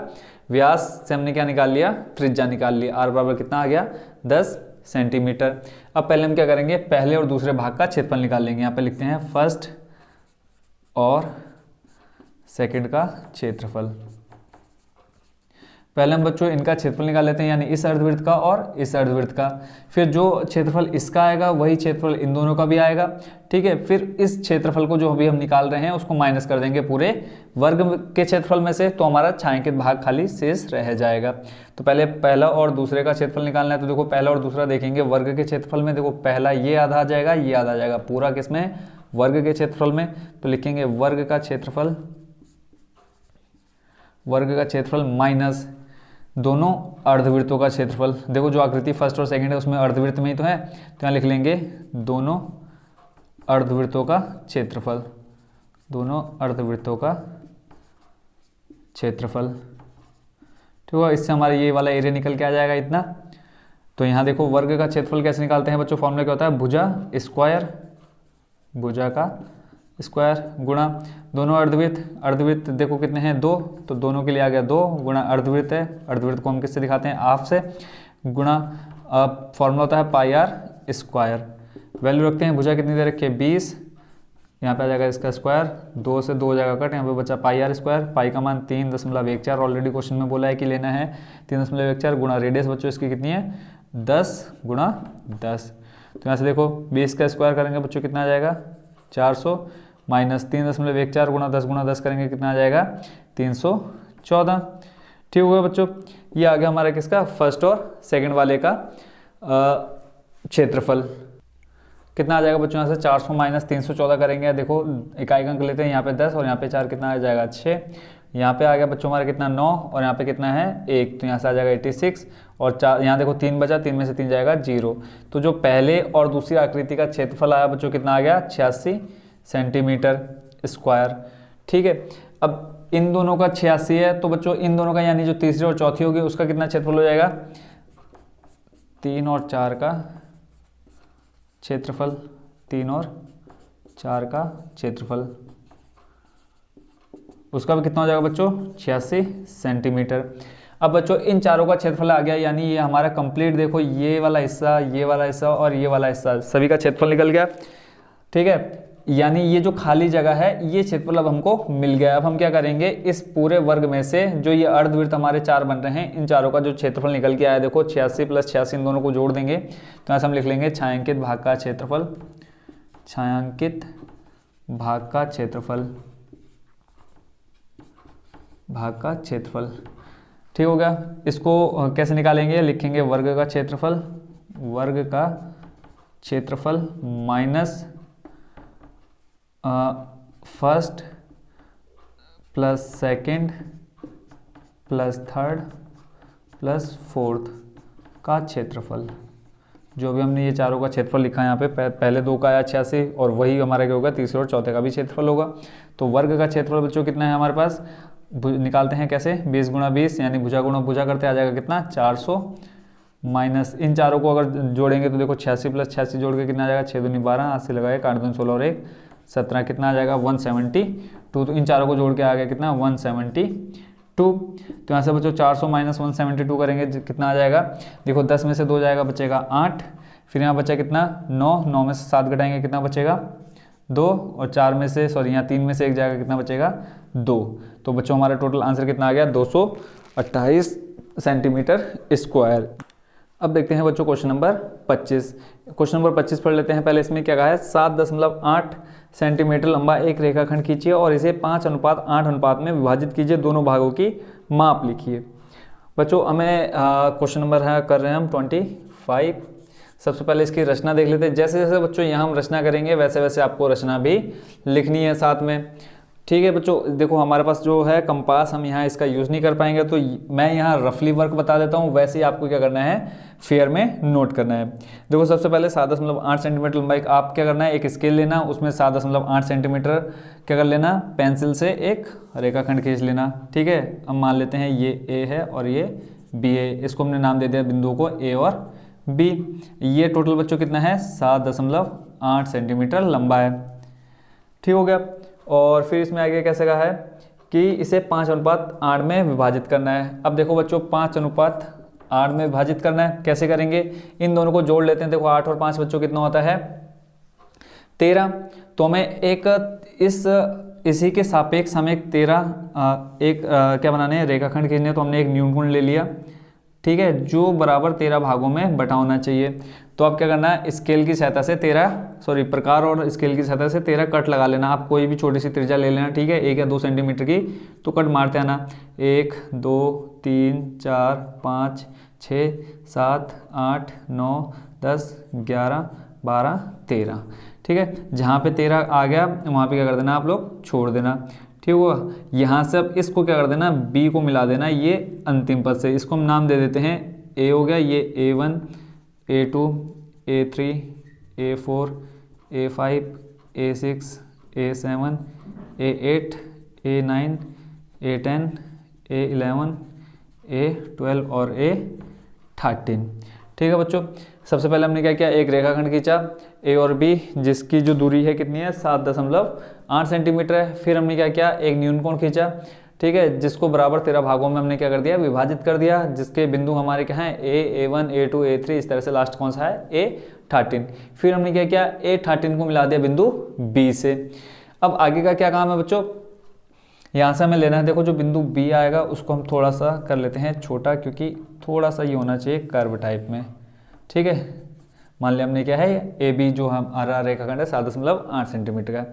व्यास से हमने क्या निकाल लिया, त्रिज्या निकाल लिया। r बराबर कितना आ गया 10 सेंटीमीटर। अब पहले हम क्या करेंगे, पहले और दूसरे भाग का क्षेत्रफल निकाल लेंगे। यहाँ पे लिखते हैं फर्स्ट और सेकंड का क्षेत्रफल। पहले हम बच्चों इनका क्षेत्रफल निकाल लेते हैं, यानी इस अर्धवृत्त का और इस अर्धवृत्त का। फिर जो क्षेत्रफल इसका आएगा वही क्षेत्रफल इन दोनों का भी आएगा, ठीक है। फिर इस क्षेत्रफल को जो अभी हम निकाल रहे हैं उसको माइनस कर देंगे पूरे वर्ग के क्षेत्रफल में से, तो हमारा छायांकित भाग खाली शेष रह जाएगा। तो पहले पहला और दूसरे का क्षेत्रफल निकालना है। तो देखो पहला और दूसरा देखेंगे वर्ग के क्षेत्रफल में, देखो पहला ये आधा आ जाएगा, ये आधा आ जाएगा, पूरा किसमें, वर्ग के क्षेत्रफल में। तो लिखेंगे वर्ग का क्षेत्रफल माइनस दोनों अर्धवृत्तों का क्षेत्रफल। देखो जो आकृति फर्स्ट और सेकंड है उसमें अर्धवृत्त में ही तो है, तो यहाँ लिख लेंगे दोनों अर्धवृत्तों का क्षेत्रफल, दोनों अर्धवृत्तों का क्षेत्रफल, ठीक है। इससे हमारा ये वाला एरिया निकल के आ जाएगा इतना। तो यहाँ देखो वर्ग का क्षेत्रफल कैसे निकालते हैं बच्चों, फॉर्मूला क्या होता है, भुजा स्क्वायर, भुजा का स्क्वायर गुणा दोनों अर्धवृत्त देखो कितने हैं 2, तो दोनों के लिए आ गया 2 गुणा अर्धवृत्त है, अर्धवृत्त को हम किससे दिखाते हैं, हाफ से, गुणा फॉर्मूला होता है पाई आर स्क्वायर। वैल्यू रखते हैं, भुजा कितनी दे रखी है 20, यहाँ पे आ जाएगा इसका स्क्वायर, 2 से 2 जाएगा कट, यहाँ पे बचा पाई आर स्क्वायर, पाई का मान 3.14, ऑलरेडी क्वेश्चन में बोला है कि लेना है 3.14 गुणा रेडियस बच्चों इसकी कितनी है 10 गुणा 10। तो यहाँ से देखो 20 का स्क्वायर करेंगे बच्चों कितना आ जाएगा 400, माइनस 3.14 गुणा 10 करेंगे कितना आ जाएगा 314, ठीक होगा बच्चों। ये आ गया हमारा किसका, फर्स्ट और सेकंड वाले का क्षेत्रफल। कितना आ जाएगा बच्चों, यहाँ से 400 माइनस 314 करेंगे, देखो इकाई अंक लेते हैं, यहाँ पे 10 और यहाँ पे 4 कितना आ जाएगा 6, यहाँ पे आ गया बच्चों हमारा कितना 9 और यहाँ पे कितना है 1, तो यहाँ से आ जाएगा 86 और 4, यहाँ देखो 3 बचा, 3 में से 3 जाएगा 0। तो जो पहले और दूसरी आकृति का क्षेत्रफल आया बच्चों कितना आ गया 86 सेंटीमीटर स्क्वायर, ठीक है। अब इन दोनों का 86 है, तो बच्चों इन दोनों का यानी जो तीसरी और चौथी होगी उसका कितना क्षेत्रफल हो जाएगा 3 और 4 का क्षेत्रफल, 3 और 4 का क्षेत्रफल, उसका भी कितना हो जाएगा बच्चों 86 सेंटीमीटर। अब बच्चों इन चारों का क्षेत्रफल आ गया, यानी ये हमारा कंप्लीट, देखो ये वाला हिस्सा, ये वाला हिस्सा और ये वाला हिस्सा, सभी का क्षेत्रफल निकल गया। ठीक है, यानी ये जो खाली जगह है ये क्षेत्रफल अब हमको मिल गया। अब हम क्या करेंगे, इस पूरे वर्ग में से जो ये अर्धवृत्त हमारे 4 बन रहे हैं, इन चारों का जो क्षेत्रफल निकल के आया, देखो 86 + 86, इन दोनों को जोड़ देंगे तो ऐसा हम लिख लेंगे छायांकित भाग का क्षेत्रफल, छायांकित भाग का क्षेत्रफल, भाग का क्षेत्रफल। ठीक हो गया। इसको कैसे निकालेंगे, लिखेंगे वर्ग का क्षेत्रफल, वर्ग का क्षेत्रफल minus first plus second plus third plus fourth का क्षेत्रफल। जो भी हमने ये चारों का क्षेत्रफल लिखा है यहाँ पे, पहले 2 का आया 86 और वही हमारा क्या होगा, तीसरे और चौथे का भी क्षेत्रफल होगा। तो वर्ग का क्षेत्रफल बच्चों कितना है हमारे पास, निकालते हैं कैसे, 20 × 20 यानी भुजा गुणा भुजा करते आ जाएगा कितना, 400 माइनस इन चारों को अगर जोड़ेंगे तो देखो 86 + 86 जोड़ के कितना आ जाएगा, 6 दूनी 12, 80 लगाए, 8 दूनी 16 और 1 17, कितना आ जाएगा 172। तो इन चारों को जोड़ के आ गया कितना 172। तो यहाँ से बच्चों 400 - 172 करेंगे कितना आ जाएगा, देखो 10 में से 2 जाएगा, बचेगा 8, फिर यहाँ बचा कितना 9, 9 में से 7 घटाएंगे कितना बचेगा 2, और 4 में से सॉरी यहाँ 3 में से 1 जाएगा कितना बचेगा 2। तो बच्चों हमारा टोटल आंसर कितना आ गया 228 सेंटीमीटर स्क्वायर। अब देखते हैं बच्चों क्वेश्चन नंबर 25। क्वेश्चन नंबर 25 पढ़ लेते हैं। पहले इसमें क्या कहा है, 7.8 सेंटीमीटर लंबा एक रेखाखंड खींचिए और इसे 5:8 अनुपात में विभाजित कीजिए, दोनों भागों की माप लिखिए। बच्चों हमें क्वेश्चन नंबर है कर रहे हैं हम 25। सबसे पहले इसकी रचना देख लेते हैं। जैसे जैसे बच्चों यहाँ हम रचना करेंगे वैसे वैसे आपको रचना भी लिखनी है साथ में। ठीक है बच्चों, देखो हमारे पास जो है कंपास, हम यहाँ इसका यूज़ नहीं कर पाएंगे, तो मैं यहाँ रफली वर्क बता देता हूँ, वैसे ही आपको क्या करना है फेयर में नोट करना है। देखो सबसे पहले 7.8 सेंटीमीटर लंबाई, आप क्या करना है एक स्केल लेना, उसमें 7.8 सेंटीमीटर क्या कर लेना, पेंसिल से एक रेखाखंड खींच लेना। ठीक है, अब मान लेते हैं ये ए है और ये बी है, इसको हमने नाम दे दिया बिंदुओं को ए और बी। ये टोटल बच्चों कितना है 7.8 सेंटीमीटर लंबा है। ठीक हो गया। और फिर इसमें आगे कैसे कहा है कि इसे 5:8 में विभाजित करना है। अब देखो बच्चों 5:8 में विभाजित करना है, कैसे करेंगे, इन दोनों को जोड़ लेते हैं। देखो 8 और 5 बच्चों कितना होता है 13। तो हमें एक इसी के सापेक्ष हमें एक 13 क्या बनाने हैं, रेखाखंड खींचने, तो हमने एक न्यूनकोण ले लिया। ठीक है, जो बराबर 13 भागों में बटा होना चाहिए। तो आप क्या करना है, स्केल की सहायता से प्रकार और स्केल की सहायता से 13 कट लगा लेना। आप कोई भी छोटी सी त्रिज्या ले लेना। ठीक है, 1 या 2 सेंटीमीटर की, तो कट मारते आना, 1 2 3 4 5 6 7 8 9 10 11 12 13। ठीक है, जहाँ पे 13 आ गया वहाँ पे क्या कर देना आप लोग छोड़ देना। ठीक हुआ। यहाँ से अब इसको क्या कर देना, बी को मिला देना ये अंतिम पद से। इसको हम नाम दे देते हैं ए हो गया, ये A1 A2 A3 A4 A5 A6 A7 A8 A9 A10 A11 A12 और A13। ठीक है बच्चों, सबसे पहले हमने क्या किया, एक रेखाखंड खींचा ए और बी, जिसकी जो दूरी है कितनी है 7.8 सेंटीमीटर है। फिर हमने क्या किया, एक न्यूनकोण खींचा। ठीक है, जिसको बराबर 13 भागों में हमने क्या कर दिया, विभाजित कर दिया, जिसके बिंदु हमारे क्या हैं ए A1 A2 A3, इस तरह से लास्ट कौन सा है A13। फिर हमने क्या किया, A13 को मिला दिया बिंदु बी से। अब आगे का क्या काम है बच्चों, यहाँ से हमें लेना है, देखो जो बिंदु बी आएगा उसको हम थोड़ा सा कर लेते हैं छोटा, क्योंकि थोड़ा सा ये होना चाहिए कर्व टाइप में। ठीक है, मान लिया हमने क्या है ए बी जो हमारा रेखाखंड है 7.8 सेंटीमीटर का।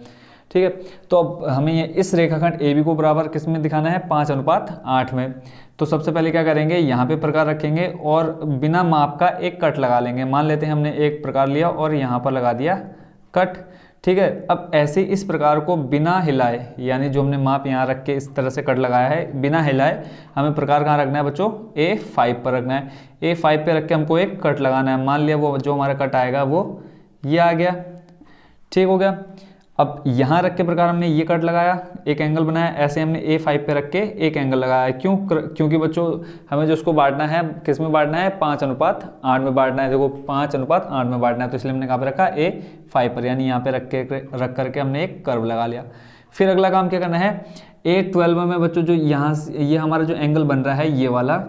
ठीक है, तो अब हमें ये इस रेखाखंड ए बी को बराबर किस में दिखाना है, 5:8 में। तो सबसे पहले क्या करेंगे, यहाँ पे प्रकार रखेंगे और बिना माप का एक कट लगा लेंगे। मान लेते हैं हमने एक प्रकार लिया और यहाँ पर लगा दिया कट। ठीक है, अब ऐसे इस प्रकार को बिना हिलाए, यानी जो हमने माप यहाँ रख के इस तरह से कट लगाया है, बिना हिलाए हमें प्रकार कहाँ रखना है बच्चों, A5 पर रखना है। A5 पे रख के हमको एक कट लगाना है। मान लिया वो जो हमारा कट आएगा वो ये आ गया। ठीक हो गया। अब यहाँ रख के प्रकार हमने ये कट लगाया, एक एंगल बनाया, ऐसे हमने A5 पे रख के एक एंगल लगाया। क्योंकि बच्चों हमें जो उसको बांटना है किस में बांटना है, 5:8 में बांटना है। देखो 5:8 में बांटना है, तो इसलिए हमने कहाँ पे रखा A5 पर, यानी यहाँ पे रख करके हमने एक कर्व लगा लिया। फिर अगला काम क्या करना है, A12 में बच्चों जो यहाँ ये हमारा जो एंगल बन रहा है ये वाला,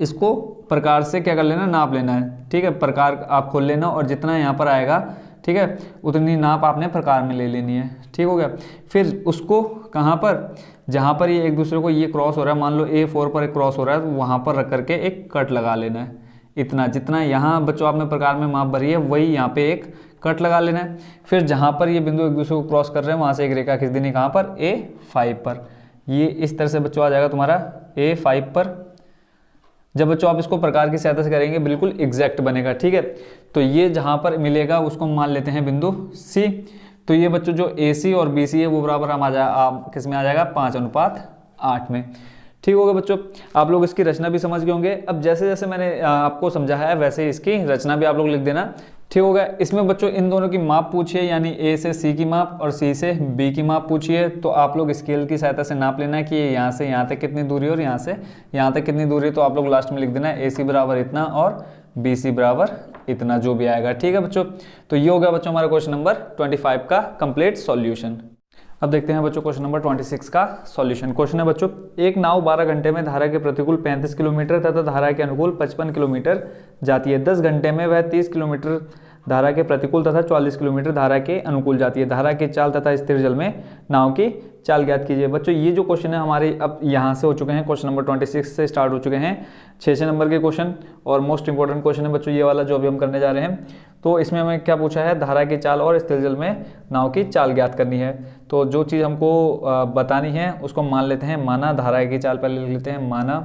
इसको प्रकार से क्या कर लेना, नाप लेना है। ठीक है, प्रकार आप खोल लेना और जितना यहाँ पर आएगा, ठीक है, उतनी नाप आपने प्रकार में ले लेनी है। ठीक हो गया। फिर उसको कहाँ पर, जहाँ पर ये एक दूसरे को ये क्रॉस हो रहा है, मान लो A4 पर एक क्रॉस हो रहा है, तो वहाँ पर रख करके एक कट लगा लेना है। इतना जितना यहाँ बच्चों आपने प्रकार में माप भरी है वही यहाँ पे एक कट लगा लेना है। फिर जहाँ पर ये बिंदु एक दूसरे को क्रॉस कर रहे हैं वहाँ से एक रेखा खींच देनी, कहाँ पर, A5 पर। ये इस तरह से बच्चों आ जाएगा तुम्हारा A5 पर। जब बच्चों आप इसको प्रकार की सहायता से करेंगे बिल्कुल एग्जैक्ट बनेगा। ठीक है, तो ये जहाँ पर मिलेगा उसको मान लेते हैं बिंदु C। तो ये बच्चों जो AC और BC है वो बराबर हम किस में आ जाएगा, 5:8 में। ठीक हो गया बच्चों, आप लोग इसकी रचना भी समझ गए होंगे। अब जैसे जैसे मैंने आपको समझाया है वैसे इसकी रचना भी आप लोग लिख देना। ठीक हो गया। इसमें बच्चों इन दोनों की माप पूछिए, यानी A से C की माप और C से B की माप पूछिए, तो आप लोग स्केल की सहायता से नाप लेना कि यहाँ से यहाँ तक कितनी दूरी और यहाँ से यहाँ तक कितनी दूरी। तो आप लोग लास्ट में लिख देना AC बराबर इतना और BC बराबर इतना, जो भी आएगा। ठीक है बच्चों, तो ये हो गया बच्चों हमारा क्वेश्चन नंबर 25 का कंप्लीट सॉल्यूशन। अब देखते हैं बच्चों क्वेश्चन नंबर 26 का सॉल्यूशन। क्वेश्चन है बच्चों, एक नाव 12 घंटे में धारा के प्रतिकूल 35 किलोमीटर तथा धारा के अनुकूल 55 किलोमीटर जाती है। 10 घंटे में वह 30 किलोमीटर धारा के प्रतिकूल तथा 44 किलोमीटर धारा के अनुकूल जाती है। धारा की चाल तथा स्थिर जल में नाव की चाल ज्ञात कीजिए। बच्चों ये जो क्वेश्चन है हमारे अब यहाँ से हो चुके हैं, क्वेश्चन नंबर 26 से स्टार्ट हो चुके हैं 6 नंबर के क्वेश्चन, और मोस्ट इंपॉर्टेंट क्वेश्चन है बच्चों ये वाला जो अभी हम करने जा रहे हैं। तो इसमें हमें क्या पूछा है, धारा की चाल और स्थिर जल में नाव की चाल ज्ञात करनी है। तो जो चीज़ हमको बतानी है उसको मान लेते हैं माना धारा की चाल, पहले लिख लेते हैं माना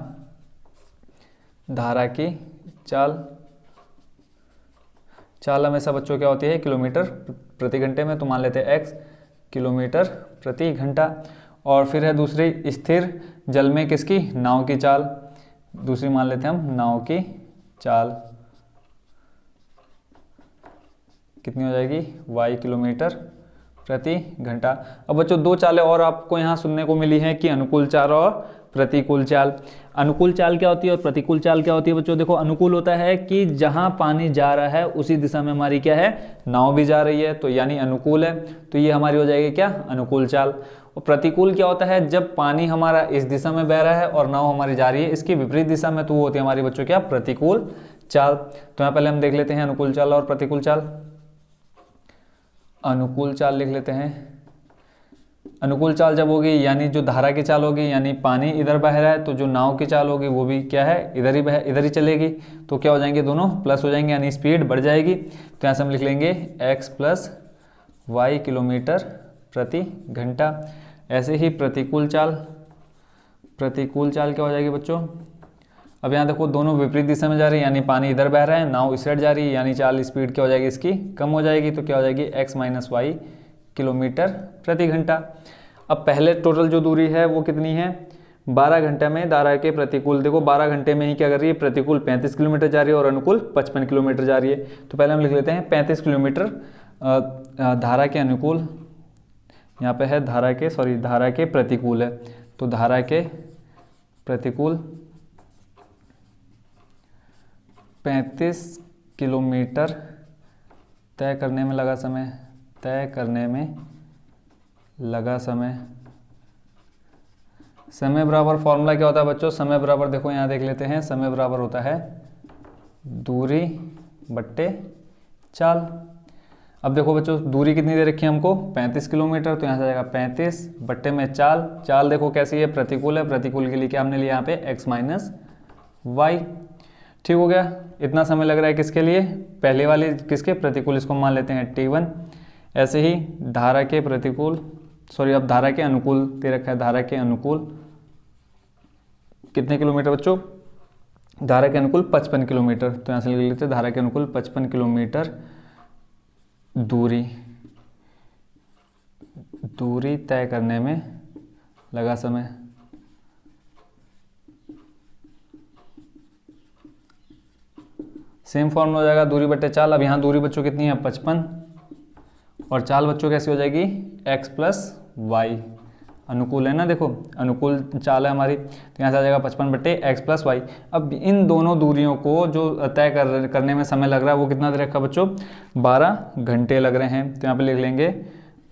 धारा की चाल। चाल हमेशा बच्चों क्या होती है, किलोमीटर प्रति घंटे में, तो मान लेते हैं x किलोमीटर प्रति घंटा। और फिर है दूसरी स्थिर जल में किसकी, नाव की चाल, दूसरी मान लेते हैं हम नाव की चाल, कितनी हो जाएगी, y किलोमीटर प्रति घंटा। अब बच्चों दो चालें और आपको यहाँ सुनने को मिली हैं कि अनुकूल चाल और प्रतिकूल चाल। अनुकूल चाल क्या होती है और प्रतिकूल चाल क्या होती है बच्चों, देखो अनुकूल होता है कि जहां पानी जा रहा है उसी दिशा में हमारी क्या है, नाव भी जा रही है, तो यानी अनुकूल है, तो ये हमारी हो जाएगी क्या, अनुकूल चाल। और प्रतिकूल क्या होता है, जब पानी हमारा इस दिशा में बह रहा है और नाव हमारी जा रही है इसकी विपरीत दिशा में, तो वो होती है हमारी बच्चों क्या, प्रतिकूल चाल। तो यहाँ पहले हम देख लेते हैं अनुकूल चाल और प्रतिकूल चाल। अनुकूल चाल लिख लेते हैं। अनुकूल चाल जब होगी यानी जो धारा की चाल होगी, यानी पानी इधर बह रहा है, तो जो नाव की चाल होगी वो भी क्या है, इधर ही चलेगी। तो क्या हो जाएंगे, दोनों प्लस हो जाएंगे, यानी स्पीड बढ़ जाएगी। तो यहाँ से हम लिख लेंगे x + y किलोमीटर प्रति घंटा। ऐसे ही प्रतिकूल चाल, प्रतिकूल चाल क्या हो जाएगी बच्चों, अब यहाँ देखो दोनों विपरीत दिशा में जा रही है, यानी पानी इधर बह रहा है, नाव इस साइड जा रही है, यानी चाल स्पीड क्या हो जाएगी, इसकी कम हो जाएगी। तो क्या हो जाएगी, x - y किलोमीटर प्रति घंटा। अब पहले टोटल जो दूरी है वो कितनी है, 12 घंटे में धारा के प्रतिकूल, देखो 12 घंटे में ही क्या कर रही है, प्रतिकूल 35 किलोमीटर जा रही है और अनुकूल 55 किलोमीटर जा रही है। तो पहले हम लिख लेते हैं 35 किलोमीटर धारा के अनुकूल, यहाँ पे है धारा के प्रतिकूल है, तो धारा के प्रतिकूल 35 किलोमीटर तय करने में लगा समय, तय करने में लगा समय। समय बराबर फॉर्मूला क्या होता है बच्चों, समय बराबर देखो यहाँ देख लेते हैं, समय बराबर होता है दूरी बट्टे चाल। अब देखो बच्चों दूरी कितनी दे रखी है हमको, 35 किलोमीटर, तो यहाँ से आ जाएगा 35 बट्टे में चाल। चाल देखो कैसी है, प्रतिकूल है, प्रतिकूल के लिए क्या हमने लिया यहाँ पे x - y। ठीक हो गया। इतना समय लग रहा है किसके लिए, पहले वाले किसके, प्रतिकूल, इसको मान लेते हैं t1। ऐसे ही धारा के प्रतिकूल, अब धारा के अनुकूल दे रखा है, धारा के अनुकूल कितने किलोमीटर बच्चों, धारा के अनुकूल 55 किलोमीटर। तो यहाँ से लिख लेते हैं धारा के अनुकूल 55 किलोमीटर दूरी तय करने में लगा समय। सेम फॉर्मूला हो जाएगा दूरी बट्टे चाल। अब यहाँ दूरी बच्चों कितनी है, 55, और चाल बच्चों कैसी हो जाएगी, x + y। अनुकूल है ना, देखो अनुकूल चाल है हमारी, तो यहाँ से आ जाएगा 55 बट्टे x + y। अब इन दोनों दूरियों को जो तय करने में समय लग रहा है वो कितना दे रखा बच्चों, 12 घंटे लग रहे हैं। तो यहाँ पे लिख लेंगे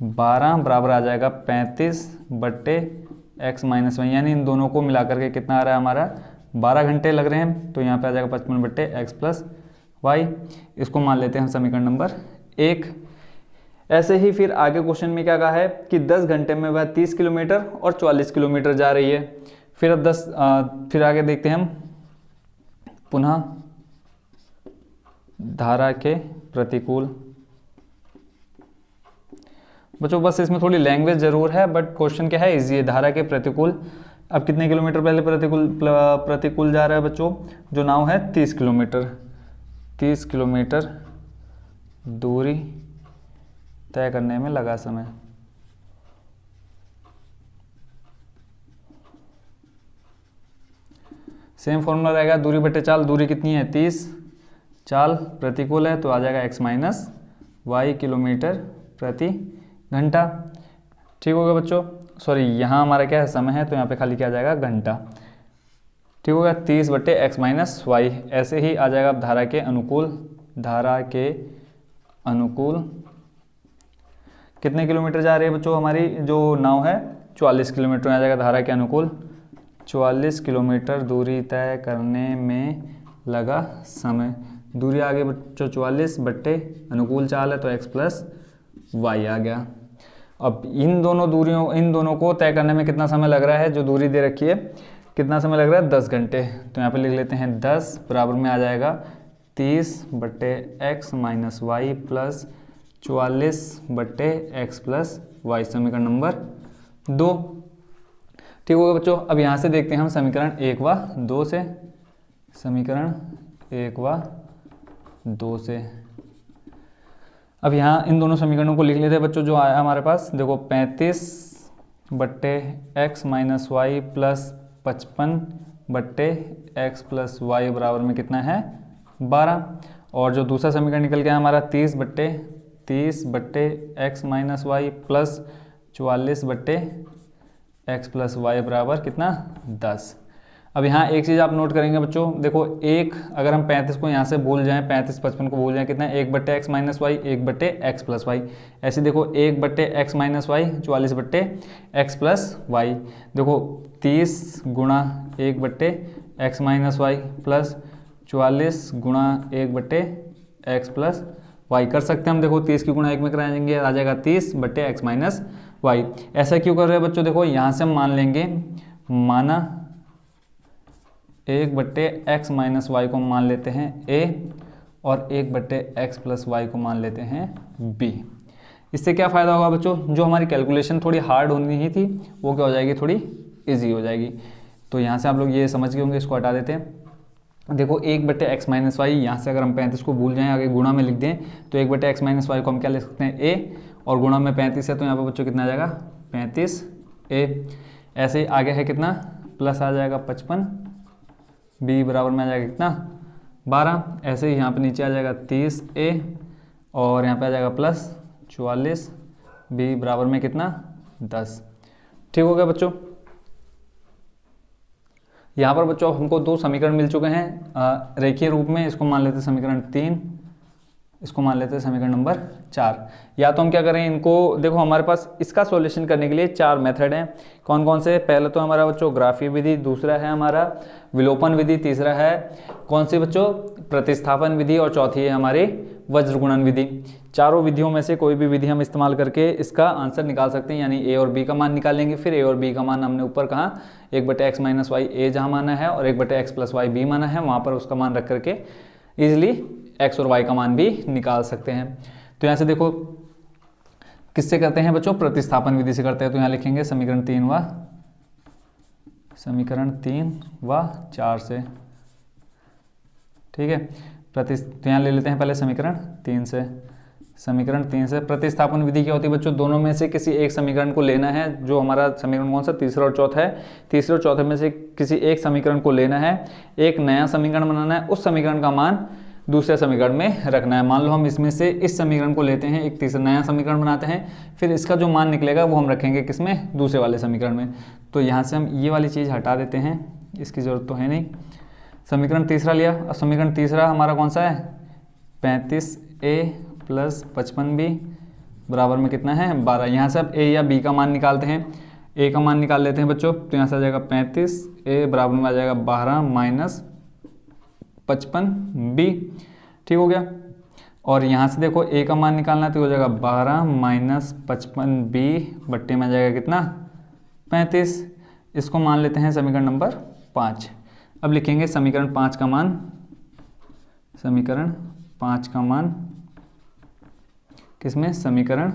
12 बराबर आ जाएगा 35/x-y, यानी इन दोनों को मिला करके कितना आ रहा है हमारा 12 घंटे लग रहे हैं। तो यहाँ पे आ जाएगा 55/x+y। इसको मान लेते हैं हम समीकरण नंबर 1। ऐसे ही फिर आगे क्वेश्चन में क्या कहा है कि 10 घंटे में वह 30 किलोमीटर और 44 किलोमीटर जा रही है। फिर अब फिर आगे देखते हैं हम पुनः धारा के प्रतिकूल। बच्चों बस इसमें थोड़ी लैंग्वेज जरूर है, बट क्वेश्चन क्या है इजी है। धारा के प्रतिकूल, अब कितने किलोमीटर पहले प्रतिकूल जा रहा है बच्चों, जो नाव है 30 किलोमीटर। 30 किलोमीटर दूरी तय करने में लगा समय। सेम फॉर्मूला रहेगा, दूरी बटे चाल। दूरी कितनी है 30, चाल प्रतिकूल है तो आ जाएगा x-y किलोमीटर प्रति घंटा। ठीक होगा बच्चों, सॉरी यहाँ हमारा क्या है समय है, तो यहाँ पे खाली क्या आ जाएगा घंटा। ठीक होगा 30/x-y। ऐसे ही आ जाएगा धारा के अनुकूल। धारा के अनुकूल कितने किलोमीटर जा रही है बच्चों हमारी जो नाव है, 44 किलोमीटर में आ जाएगा धारा के अनुकूल। 44 किलोमीटर दूरी तय करने में लगा समय। दूरी आ गई बच्चों 44 बट्टे अनुकूल चाल है तो x+y आ गया। अब इन दोनों को तय करने में कितना समय लग रहा है, जो दूरी दे रखी है कितना समय लग रहा है 10 घंटे। तो यहाँ पे लिख लेते हैं 10 बराबर में आ जाएगा 30/x-y प्लस 44/x+y, समीकरण नंबर 2। ठीक होगा बच्चों, अब यहाँ से देखते हैं हम समीकरण 1 व 2 से। समीकरण 1 व 2 से अब यहाँ इन दोनों समीकरणों को लिख लेते हैं बच्चों। जो आया हमारे पास देखो 35/x-y प्लस 55/x+y बराबर में कितना है 12। और जो दूसरा समीकरण निकल गया हमारा 30/x-y प्लस 44/x+y बराबर कितना 10। अब यहाँ एक चीज़ आप नोट करेंगे बच्चों, देखो एक अगर हम 35 को यहाँ से भूल जाएं, 35-55 को भूल जाएं, कितना है 1/x-y 1/x+y। ऐसे देखो 1/x-y 44/x+y। देखो 30 गुणा 1/x-y प्लस 44 गुणा 1/x+y कर सकते हैं हम। देखो 30 की गुणा 1 में कराएंगे आ जाएगा 30/x-y। ऐसा क्यों कर रहे हैं बच्चों, देखो यहाँ से हम मान लेंगे, माना 1/x-y को मान लेते हैं a और 1/x+y को मान लेते हैं b। इससे क्या फ़ायदा होगा बच्चों, जो हमारी कैलकुलेशन थोड़ी हार्ड होनी ही थी वो क्या हो जाएगी, थोड़ी इजी हो जाएगी। तो यहाँ से आप लोग ये समझ गए होंगे, इसको हटा देते हैं। देखो 1/x-y, यहाँ से अगर हम 35 को भूल जाएं आगे गुणा में लिख दें तो 1/x-y को हम क्या लिख सकते हैं a, और गुणा में 35 है तो यहाँ पर बच्चों कितना आ जाएगा 35a। ऐसे ही आगे है कितना प्लस आ जाएगा 55, b बराबर में आ जाएगा कितना 12। ऐसे ही यहाँ पे नीचे आ जाएगा 30a और यहाँ पे आ जाएगा प्लस 44, b बराबर में कितना 10। ठीक हो गया बच्चों। यहाँ पर बच्चों हमको दो समीकरण मिल चुके हैं रेखीय रूप में। इसको मान लेते हैं समीकरण 3, इसको मान लेते हैं समीकरण नंबर 4। या तो हम क्या करें, इनको देखो हमारे पास इसका सॉल्यूशन करने के लिए 4 मेथड हैं। कौन कौन से, पहले तो हमारा बच्चों ग्राफीय विधि, दूसरा है हमारा विलोपन विधि, तीसरा है कौन सी बच्चों प्रतिस्थापन विधि, और चौथी है हमारी वज्रगुणन विधि। चारों विधियों में से कोई भी विधि हम इस्तेमाल करके इसका आंसर निकाल सकते हैं, यानी ए और बी का मान निकालेंगे। फिर ए और बी का मान हमने ऊपर कहा 1/x-y ए जहाँ माना है और 1/x+y बी माना है, वहाँ पर उसका मान रख करके ईजिली x और y का मान भी निकाल सकते हैं। तो यहाँ से देखो किससे करते हैं बच्चों, प्रतिस्थापन विधि से करते हैं। तो यहाँ लिखेंगे समीकरण 3 व 4 से। ठीक है, तो यहाँ ले लेते हैं पहले समीकरण 3 से। समीकरण 3 से प्रतिस्थापन विधि क्या होती है बच्चों, दोनों में से किसी एक समीकरण को लेना है। जो हमारा समीकरण कौन सा, तीसरा और चौथा है, तीसरे और चौथे में से किसी एक समीकरण को लेना है, एक नया समीकरण बनाना है, उस समीकरण का मान दूसरे समीकरण में रखना है। मान लो हम इसमें से इस समीकरण को लेते हैं, एक तीसरा नया समीकरण बनाते हैं, फिर इसका जो मान निकलेगा वो हम रखेंगे किसमें, दूसरे वाले समीकरण में। तो यहाँ से हम ये वाली चीज़ हटा देते हैं, इसकी ज़रूरत तो है नहीं। समीकरण तीसरा लिया, अब समीकरण तीसरा हमारा कौन सा है, 35a प्लस 55b बराबर में कितना है 12। यहाँ से अब ए या बी का मान निकालते हैं। ए का मान निकाल लेते हैं बच्चों, तो यहाँ से आ जाएगा 35, ए बराबर में आ जाएगा 12 माइनस 55 बी। ठीक हो गया। और यहाँ से देखो ए का मान निकालना है तो हो जाएगा 12 माइनस 55 बी बट्टे में आ जाएगा कितना 35। इसको मान लेते हैं समीकरण नंबर 5। अब लिखेंगे समीकरण 5 का मान, समीकरण 5 का मान किसमें, समीकरण,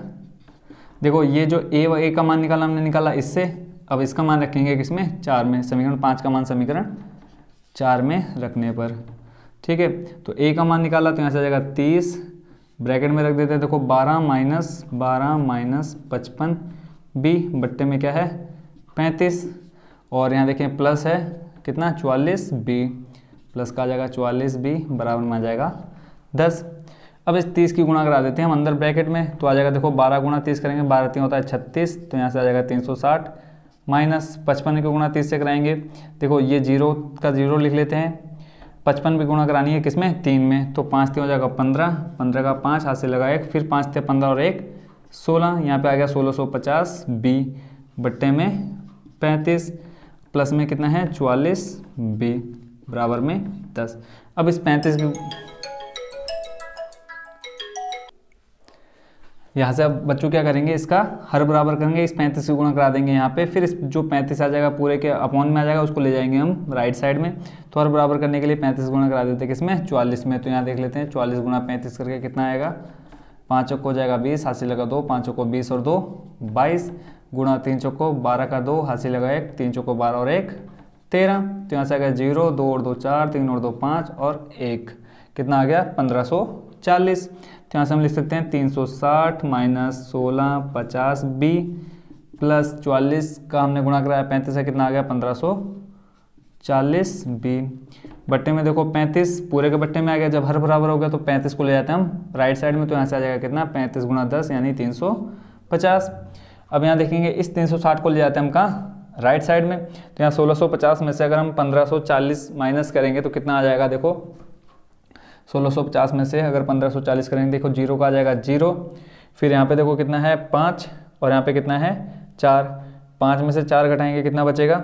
देखो ये जो ए का मान निकाला हमने निकाला इससे, अब इसका मान रखेंगे किसमें 4 में, समीकरण 5 का मान समीकरण 4 में रखने पर। ठीक है, तो ए का मान निकाला तो यहाँ से आ जाएगा 30, ब्रैकेट में रख देते हैं, देखो 12 माइनस 55 बी बट्टे में क्या है 35, और यहाँ देखें प्लस है कितना 44 बी, प्लस का आ जाएगा 44 बी बराबर में आ जाएगा 10। अब इस 30 की गुणा करा देते हैं हम अंदर ब्रैकेट में, तो आ जाएगा देखो 12 गुणा 30 करेंगे, 12 3 होता है 36, तो यहाँ से आ जाएगा 360 माइनस 55 की गुणा 30 से कराएंगे, देखो ये 0 का 0 लिख लेते हैं, 55 भी गुणा करानी है किसमें 3 में, तो 5 3 हो जाएगा 15, 15 का 5 हाथ से लगा 1, फिर 5 थे 15 और 1 16, यहाँ पे आ गया 1650 बी बट्टे में 35, प्लस में कितना है 44 बी बराबर में 10। अब इस 35 की यहाँ से अब बच्चों क्या करेंगे, इसका हर बराबर करेंगे, इस 35 की गुणा करा देंगे यहाँ पे, फिर इस जो 35 आ जाएगा पूरे के अपॉन में आ जाएगा, उसको ले जाएंगे हम राइट साइड में। तो हर बराबर करने के लिए 35 गुणा करा देते हैं किसमें 44 में, तो यहाँ देख लेते हैं 44 गुणा 35 करके कितना आएगा, 5 चौक हो जाएगा 20, हाथ से लगा 2, 5 चौक 20 और 2 22, गुणा 3 चौक 12 का 2, हाथ से लगा 1, 3 चौक 12 और 1 13, तो यहाँ से आ गया 0, 2 और 2 4, 3 और 2 5 और 1 कितना आ गया 1540। तो यहाँ से हम लिख सकते हैं 360 माइनस 16 50 बी प्लस 44 का हमने गुणा कराया 35 से, कितना आ गया 1540 बी बट्टे में, देखो 35 पूरे के बट्टे में आ गया, जब हर बराबर हो गया तो 35 को ले जाते हैं हम राइट साइड में, तो यहाँ से आ जाएगा कितना 35 गुणा 10 यानी 350। अब यहाँ देखेंगे इस 360 को ले जाते हैं हम कहाँ राइट साइड में, तो यहाँ 1650 में से अगर हम 1540 माइनस करेंगे तो कितना आ जाएगा, देखो 1650 में से अगर 1540 करेंगे, देखो 0 का आ जाएगा 0, फिर यहाँ पे देखो कितना है 5 और यहाँ पे कितना है 4, 5 में से 4 घटाएंगे कितना बचेगा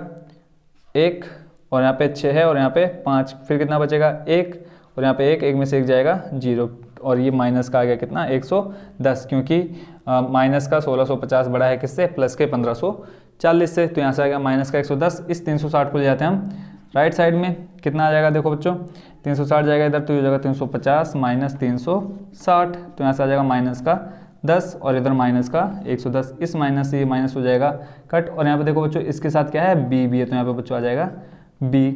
1, और यहाँ पे 6 है और यहाँ पे 5, फिर कितना बचेगा 1 और यहाँ पे 1 में से 1 जाएगा 0, और ये माइनस का आ गया कितना 110, क्योंकि माइनस का 1650 बड़ा है किससे प्लस के 1540 से, तो यहाँ से आ गया माइनस का 110। इस 360 को ले जाते हैं हम राइट साइड में, कितना आ जाएगा देखो बच्चों 360 जाएगा इधर, तो ये हो जाएगा 350 माइनस 360, तो यहाँ से आ जाएगा माइनस का 10 और इधर माइनस का 110, इस माइनस से ये माइनस हो जाएगा कट, और यहाँ पे देखो बच्चों इसके साथ क्या है बी है, तो यहाँ पे बच्चों आ जाएगा बी।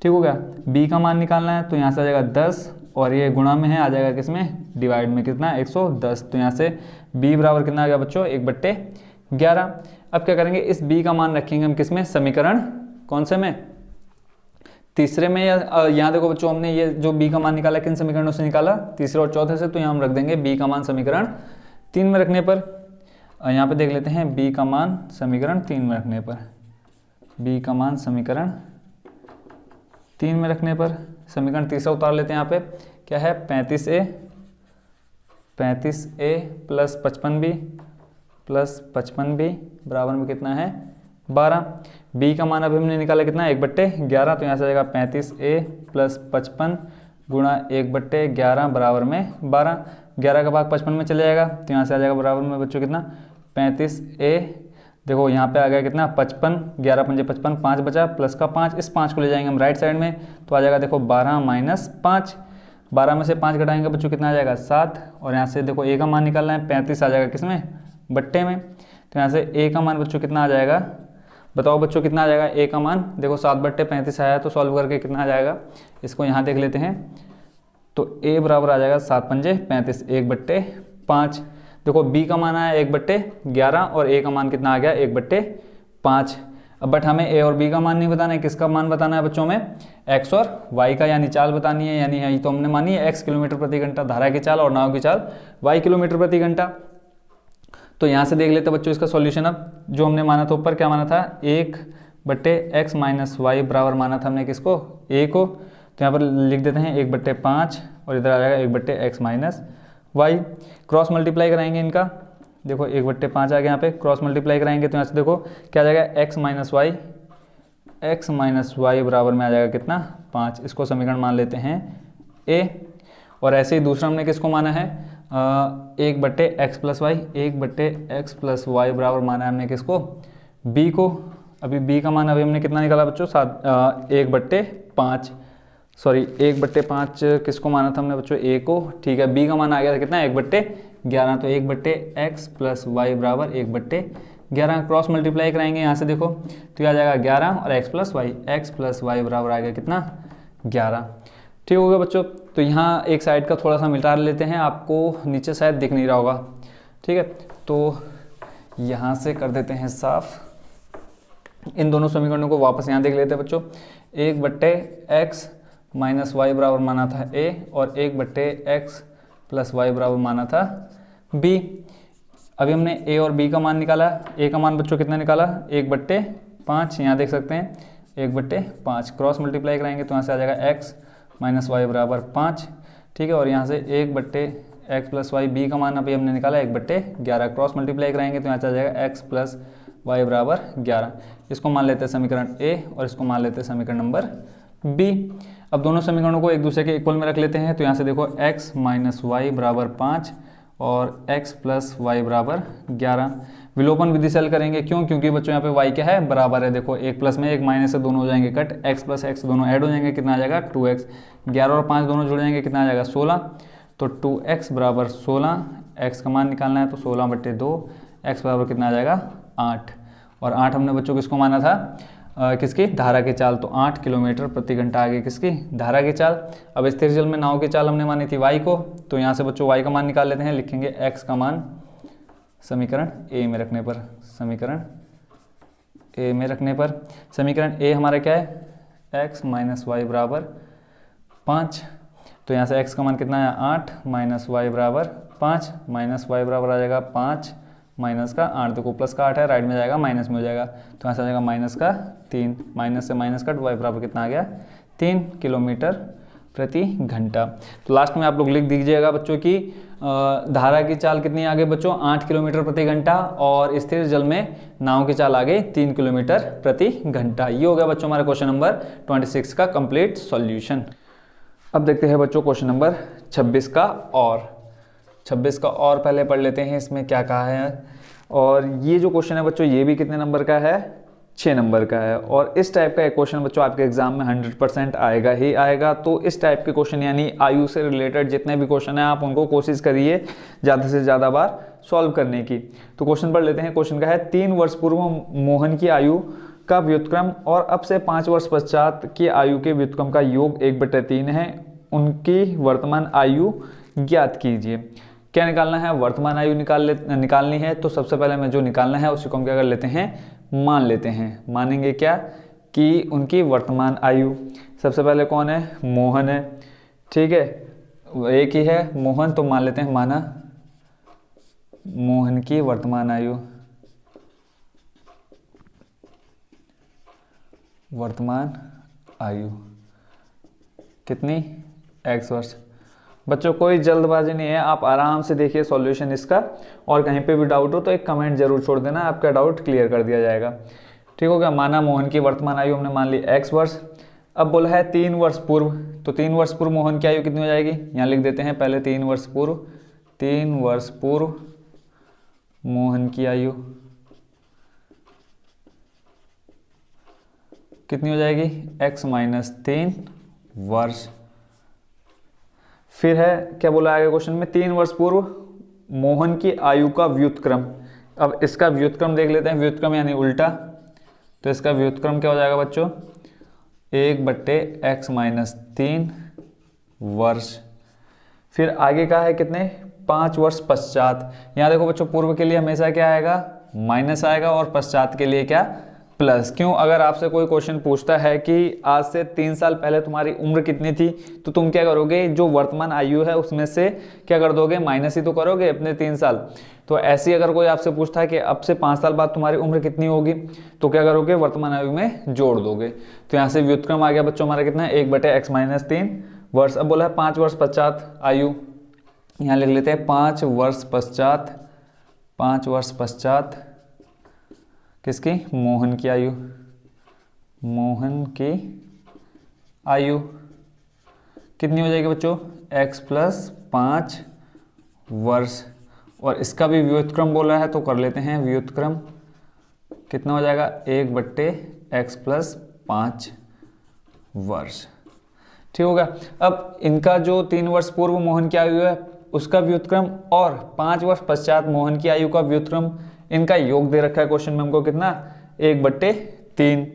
ठीक हो गया, बी का मान निकालना है, तो यहाँ से आ जाएगा 10 और ये गुणा में है, आ जाएगा किसमें डिवाइड में, कितना 110, तो यहाँ से b बराबर कितना आ गया बच्चों 1/11। अब क्या करेंगे, इस b का मान रखेंगे हम किसमें समीकरण कौन से में तीसरे में, या यहाँ देखो बच्चों हमने ये जो b का मान निकाला किन समीकरणों से निकाला तीसरे और चौथे से, तो यहाँ हम रख देंगे b का मान समीकरण 3 में रखने पर। यहाँ पे देख लेते हैं b का मान समीकरण 3 में रखने पर, b का मान समीकरण 3 में रखने पर समीकरण तीसरा उतार लेते हैं। यहाँ पे क्या है 35a प्लस 55b बराबर में कितना है 12। b का मान अभी हमने निकाला कितना 1/11, तो यहाँ से आ जाएगा 35a प्लस 55 गुणा 1/11 बराबर में 12, 11 का भाग 55 में चले जाएगा, तो यहाँ से आ जाएगा बराबर में बच्चों कितना 35a, देखो यहाँ पे आ गया कितना 55, 11 पंजे 55, 5 बचा प्लस का 5, इस 5 को ले जाएंगे हम राइट साइड में, तो आ जाएगा देखो 12 माइनस 5, 12 में से 5 घटाएंगे बच्चों कितना आ जाएगा 7, और यहाँ से देखो a का मान निकालना है 35 आ जाएगा किसमें बट्टे में, तो यहाँ से a का मान बच्चों कितना आ जाएगा, बताओ बच्चों कितना आ जाएगा a का मान, देखो 7/35 आया तो सॉल्व करके कितना आ जाएगा, इसको यहाँ देख लेते हैं, तो a बराबर आ जाएगा 7 पंजे 35 1/5। देखो b का मान आया 1/11 और a का मान कितना आ गया 1/5। अब बट हमें a और b का मान नहीं बताना है, किसका मान बताना है बच्चों में x और y का, यानी चाल बतानी है, यानी ये तो हमने मानी है x किलोमीटर प्रति घंटा धारा की चाल और नाव की चाल y किलोमीटर प्रति घंटा। तो यहाँ से देख लेते बच्चों इसका सॉल्यूशन। अब जो हमने माना था ऊपर क्या माना था 1/x माइनस वाई बराबर माना था हमने किसको a को, तो यहाँ पर लिख देते हैं 1/5 और इधर आ जाएगा 1/x minus Y, cross multiply कराएंगे इनका, देखो 1/5 आ गया, यहाँ पे क्रॉस मल्टीप्लाई कराएंगे तो यहाँ से देखो क्या आ जाएगा x माइनस वाई बराबर में आ जाएगा कितना 5। इसको समीकरण मान लेते हैं a। और ऐसे ही दूसरा हमने किसको माना है 1/x plus Y, 1/x plus Y बराबर माना है हमने किसको b को। अभी b का मान अभी हमने कितना निकाला बच्चों 1/5, सॉरी 1/5 किसको माना था हमने बच्चों a को, ठीक है। b का मान आ गया था कितना 1/11, तो 1/x प्लस वाई बराबर 1/11। क्रॉस मल्टीप्लाई कराएंगे यहाँ से देखो तो आ जाएगा 11 और x प्लस वाई बराबर आ गया कितना 11। ठीक हो गया बच्चों। तो यहाँ एक साइड का थोड़ा सा मिटा लेते हैं, आपको नीचे शायद दिख नहीं रहा होगा, ठीक है। तो यहाँ से कर देते हैं साफ। इन दोनों समीकरणों को वापस यहाँ देख लेते हैं बच्चों। 1/x माइनस वाई बराबर माना था a और 1/x प्लस वाई बराबर माना था b। अभी हमने a और b का मान निकाला। a का मान बच्चों कितना निकाला 1/5, यहाँ देख सकते हैं 1/5। क्रॉस मल्टीप्लाई कराएंगे तो यहाँ से आ जाएगा x माइनस वाई बराबर 5, ठीक है। और यहाँ से 1/x प्लस वाई, b का मान अभी हमने निकाला 1/11। क्रॉस मल्टीप्लाई कराएंगे तो यहाँ से आ जाएगा x प्लस वाई बराबर 11। इसको मान लेते हैं समीकरण a और इसको मान लेते हैं समीकरण नंबर b। अब दोनों समीकरणों को एक दूसरे के इक्वल में रख लेते हैं तो यहाँ से देखो x माइनस वाई बराबर 5 और x प्लस वाई बराबर 11। विलोपन विधि से हल करेंगे, क्यों? क्योंकि बच्चों यहाँ पे y क्या है बराबर है, देखो एक प्लस में एक माइनस से दोनों हो जाएंगे कट, x प्लस x दोनों ऐड हो जाएंगे, कितना आ जाएगा 2x। 11 और 5 दोनों जुड़ जाएंगे, कितना आ जाएगा 16। तो 2x बराबर 16, x का मान निकालना है तो 16/2, x बराबर कितना आ जाएगा 8। और 8 हमने बच्चों किसको माना था किसकी धारा की चाल, तो 8 किलोमीटर प्रति घंटा आगे किसकी धारा की चाल। अब स्थिर जल में नाव की चाल हमने मानी थी y को, तो यहाँ से बच्चों y का मान निकाल लेते हैं। लिखेंगे x का मान समीकरण a में रखने पर, समीकरण a में रखने पर समीकरण a हमारा क्या है x माइनस वाई बराबर 5। तो यहाँ से x का मान कितना है 8 माइनस वाई बराबर 5, माइनस वाई बराबर आ जाएगा 5 माइनस का 8, देखो प्लस का 8 है, राइट में जाएगा माइनस में हो जाएगा, तो यहाँ से आ जाएगा माइनस का 3, माइनस से माइनस कट, वाई बराबर कितना आ गया 3 किलोमीटर प्रति घंटा। तो लास्ट में आप लोग लिख दीजिएगा बच्चों की धारा की चाल कितनी आगे बच्चों 8 किलोमीटर प्रति घंटा, और स्थिर जल में नाव की चाल आगे 3 किलोमीटर प्रति घंटा। ये हो गया बच्चों हमारा क्वेश्चन नंबर 26 का कंप्लीट सॉल्यूशन। अब देखते हैं बच्चों क्वेश्चन नंबर 26 का और पहले पढ़ लेते हैं इसमें क्या कहा है। और ये जो क्वेश्चन है बच्चों ये भी कितने नंबर का है 6 नंबर का है, और इस टाइप का एक क्वेश्चन बच्चों आपके एग्जाम में 100% आएगा ही आएगा। तो इस टाइप के क्वेश्चन यानी आयु से रिलेटेड जितने भी क्वेश्चन हैं आप उनको कोशिश करिए ज़्यादा से ज़्यादा बार सॉल्व करने की। तो क्वेश्चन पढ़ लेते हैं। क्वेश्चन का है 3 वर्ष पूर्व मोहन की आयु का व्युत्क्रम और अब से 5 वर्ष पश्चात की आयु के व्युत्क्रम का योग 1/3 है, उनकी वर्तमान आयु ज्ञात कीजिए। क्या निकालना है वर्तमान आयु निकालनी है। तो सबसे पहले हमें जो निकालना है उसी को हम क्या कर लेते हैं मान लेते हैं। मानेंगे क्या कि उनकी वर्तमान आयु, सबसे पहले कौन है मोहन है, ठीक है एक ही है मोहन, तो मान लेते हैं माना मोहन की वर्तमान आयु, कितनी x वर्ष। बच्चों कोई जल्दबाजी नहीं है, आप आराम से देखिए सॉल्यूशन इसका, और कहीं पे भी डाउट हो तो एक कमेंट जरूर छोड़ देना, आपका डाउट क्लियर कर दिया जाएगा। ठीक हो गया। माना मोहन की वर्तमान आयु हमने मान ली x वर्ष। अब बोला है 3 वर्ष पूर्व, तो 3 वर्ष पूर्व मोहन की आयु कितनी हो जाएगी, यहाँ लिख देते हैं पहले 3 वर्ष पूर्व मोहन की आयु कितनी हो जाएगी x माइनस 3 वर्ष। फिर है क्या बोला आगे क्वेश्चन में 3 वर्ष पूर्व मोहन की आयु का व्युत्क्रम। अब इसका व्युत्क्रम देख लेते हैं, व्युत्क्रम यानी उल्टा, तो इसका व्युत्क्रम क्या हो जाएगा बच्चों 1/x माइनस 3 वर्ष। फिर आगे का है कितने 5 वर्ष पश्चात। यहाँ देखो बच्चों पूर्व के लिए हमेशा क्या आएगा माइनस आएगा और पश्चात के लिए क्या प्लस। क्यों? अगर आपसे कोई क्वेश्चन पूछता है कि आज से 3 साल पहले तुम्हारी उम्र कितनी थी, तो तुम क्या करोगे जो वर्तमान आयु है उसमें से क्या कर दोगे माइनस ही तो करोगे अपने 3 साल। तो ऐसे अगर कोई आपसे पूछता है कि अब से 5 साल बाद तुम्हारी उम्र कितनी होगी, तो क्या करोगे वर्तमान आयु में जोड़ दोगे। तो यहाँ से व्युत्क्रम आ गया बच्चों हमारा कितना 1/x माइनस 3 वर्ष। अब बोला है 5 वर्ष पश्चात आयु, यहाँ लिख लेते हैं 5 वर्ष पश्चात 5 वर्ष पश्चात किसकी? मोहन की आयु। मोहन की आयु कितनी हो जाएगी बच्चों? x प्लस 5 वर्ष। और इसका भी व्युत्क्रम बोला है तो कर लेते हैं व्युत्क्रम। कितना हो जाएगा? 1/x प्लस 5 वर्ष। ठीक होगा। अब इनका जो 3 वर्ष पूर्व मोहन की आयु है उसका व्युत्क्रम और 5 वर्ष पश्चात मोहन की आयु का व्युत्क्रम, इनका योग दे रखा है क्वेश्चन में हमको। कितना? 1/3।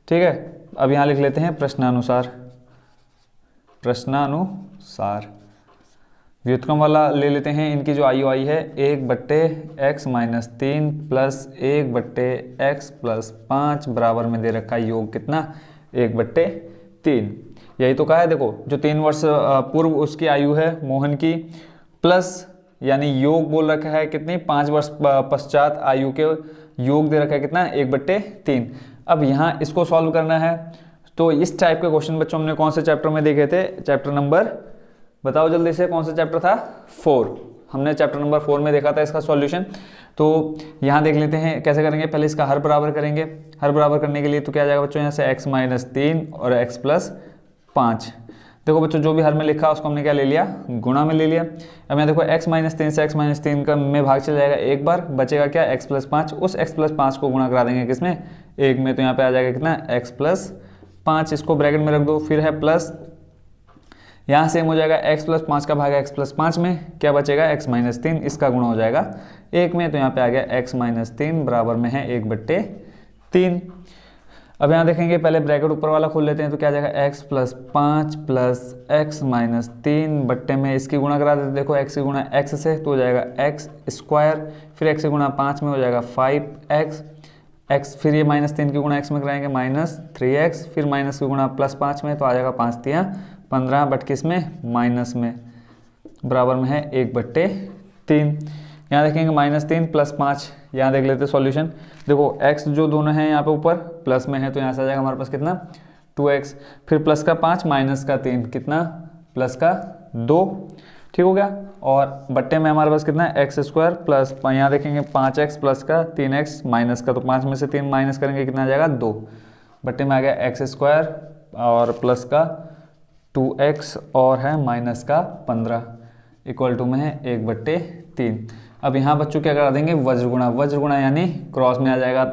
ठीक है। अब यहाँ लिख लेते हैं प्रश्नानुसार। प्रश्नानुसार व्युत्क्रम वाला ले लेते हैं। इनकी जो आयु आई है 1/x - 3 प्लस 1/x प्लस 5 बराबर में दे रखा है योग कितना? 1/3। यही तो कहा है। देखो जो 3 वर्ष पूर्व उसकी आयु है मोहन की, प्लस यानी योग बोल रखा है कितनी? 5 वर्ष पश्चात आयु के योग दे रखा है कितना? 1/3। अब यहाँ इसको सॉल्व करना है। तो इस टाइप के क्वेश्चन बच्चों हमने कौन से चैप्टर में देखे थे? चैप्टर नंबर, बताओ जल्दी से, कौन सा चैप्टर था? 4। हमने चैप्टर नंबर 4 में देखा था इसका सॉल्यूशन। तो यहाँ देख लेते हैं कैसे करेंगे। पहले इसका हर बराबर करेंगे। हर बराबर करने के लिए तो क्या आ जाएगा बच्चों? यहाँ से x - 3 और x प्लस 5। देखो बच्चों जो भी हर में लिखा उसको हमने क्या ले लिया? गुणा में ले लिया। अब यहाँ देखो x - 3 से x - 3 का में भाग चला जाएगा एक बार, बचेगा क्या? x plus 5। उस x प्लस 5 को गुणा करा देंगे किसमें? 1 में। तो यहाँ पे आ जाएगा कितना? x plus 5। इसको ब्रैकेट में रख दो। फिर है प्लस, यहाँ सेम हो जाएगा x प्लस 5 का भाग x प्लस 5 में, क्या बचेगा? x - 3। इसका गुणा हो जाएगा 1 में। तो यहाँ पे आ गया x - 3 बराबर में है 1/3। अब यहाँ देखेंगे, पहले ब्रैकेट ऊपर वाला खोल लेते हैं तो क्या आ जाएगा? x प्लस 5 प्लस x - 3 बट्टे में इसकी गुणा करा देते। देखो x की गुणा x से तो हो जाएगा x स्क्वायर, फिर x की गुणा 5 में हो जाएगा 5x, x फिर ये -3 की गुणा x में कराएंगे -3x, फिर माइनस की गुणा प्लस 5 में तो आ जाएगा 5 तियाँ 15 बट किस में? माइनस में, बराबर में है 1/3। यहाँ देखेंगे -3 प्लस 5। यहाँ देख लेते सॉल्यूशन। देखो x जो दोनों हैं यहाँ पे ऊपर प्लस में है तो यहाँ से आ जाएगा हमारे पास कितना? 2x, फिर प्लस का 5 माइनस का 3 कितना? प्लस का 2। ठीक हो गया। और बट्टे में हमारे पास कितना है? x स्क्वायर प्लस, यहाँ देखेंगे 5x प्लस का 3x माइनस का, तो 5 में से 3 माइनस करेंगे कितना आ जाएगा? 2। बट्टे में आ गया x स्क्वायर और प्लस का 2x और है माइनस का 15 इक्वल टू में है 1/3। अब यहाँ बच्चों क्या करा देंगे? वज्रगुणा। वज्रगुणा यानी क्रॉस में आ जाएगा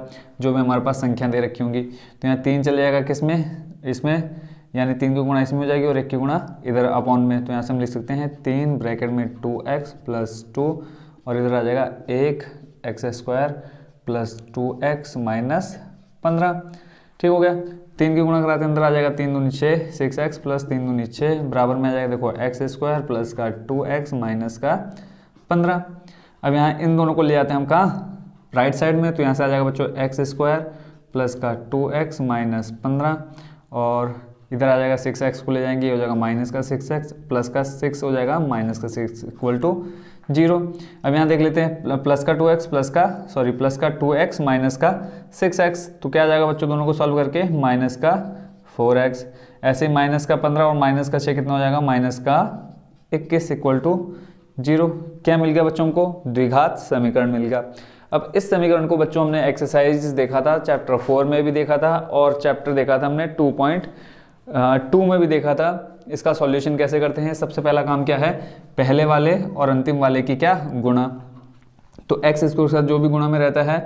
जो भी हमारे पास संख्या दे रखी होंगी। तो यहाँ 3 चले जाएगा किस में? इसमें, यानी 3 की गुणा इसमें हो जाएगी और 1 की गुणा इधर अपॉन में। तो यहाँ से हम लिख सकते हैं 3 ब्रैकेट में 2x प्लस 2 और इधर आ जाएगा 1x square plus 2x minus 15। ठीक हो गया। 3 की गुणा कराते अंदर आ जाएगा 3 दूनी 6, 6x प्लस 3 दूनी 6 बराबर में आ जाएगा देखो x स्क्वायर प्लस का 2x माइनस का 15। अब यहाँ इन दोनों को ले आते हैं हम कहाँ? राइट साइड में। तो यहाँ से आ जाएगा बच्चों x स्क्वायर प्लस का 2x माइनस 15 और इधर आ जाएगा 6x को ले जाएंगे, ये हो जाएगा माइनस का 6x प्लस का 6 हो जाएगा माइनस का 6 इक्वल टू 0। अब यहाँ देख लेते हैं प्लस का 2x माइनस का 6x, तो क्या आ जाएगा बच्चों दोनों को सॉल्व करके? माइनस का 4x। ऐसे ही माइनस का 15 और माइनस का 6 कितना हो जाएगा? माइनस का 21 इक्वल टू 0। क्या मिल गया बच्चों को? द्विघात समीकरण मिल गया। अब इस समीकरण को बच्चों हमने एक्सरसाइज देखा था, चैप्टर 4 में भी देखा था और चैप्टर देखा था हमने 2.2 में भी देखा था। इसका सॉल्यूशन कैसे करते हैं? सबसे पहला काम क्या है? पहले वाले और अंतिम वाले की क्या? गुणा। तो x स्क्वायर के साथ जो भी गुणा में रहता है,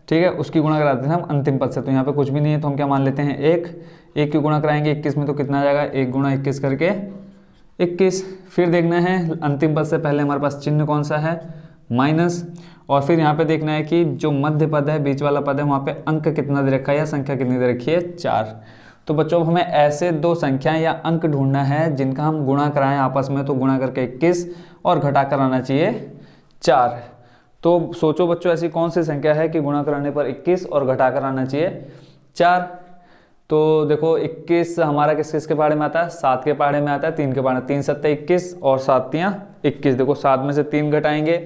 ठीक है, उसकी गुणा कराते हैं हम अंतिम पद से। तो यहाँ पे कुछ भी नहीं है तो हम क्या मान लेते हैं? 1 की गुणा कराएंगे 21 में तो कितना आ जाएगा? 1 गुणा 21 करके 21। फिर देखना है अंतिम पद से पहले हमारे पास चिन्ह कौन सा है? माइनस। और फिर यहाँ पे देखना है कि जो मध्य पद है, बीच वाला पद है, वहाँ पे अंक कितना दे रखा है या संख्या कितनी दे रखी है? 4। तो बच्चों हमें ऐसे 2 संख्या या अंक ढूंढना है जिनका हम गुणा कराएं आपस में। तो गुणा करके 21 और घटा कर आना चाहिए 4। तो सोचो बच्चों ऐसी कौन सी संख्या है कि गुणा कराने पर 21 और घटा कर आना चाहिए 4। तो देखो 21 हमारा किस किस के पहाड़े में आता है? 7 के पहाड़े में आता है, 3 के पहाड़े। 3 7 21 और 7 3 21। देखो 7 में से 3 घटाएंगे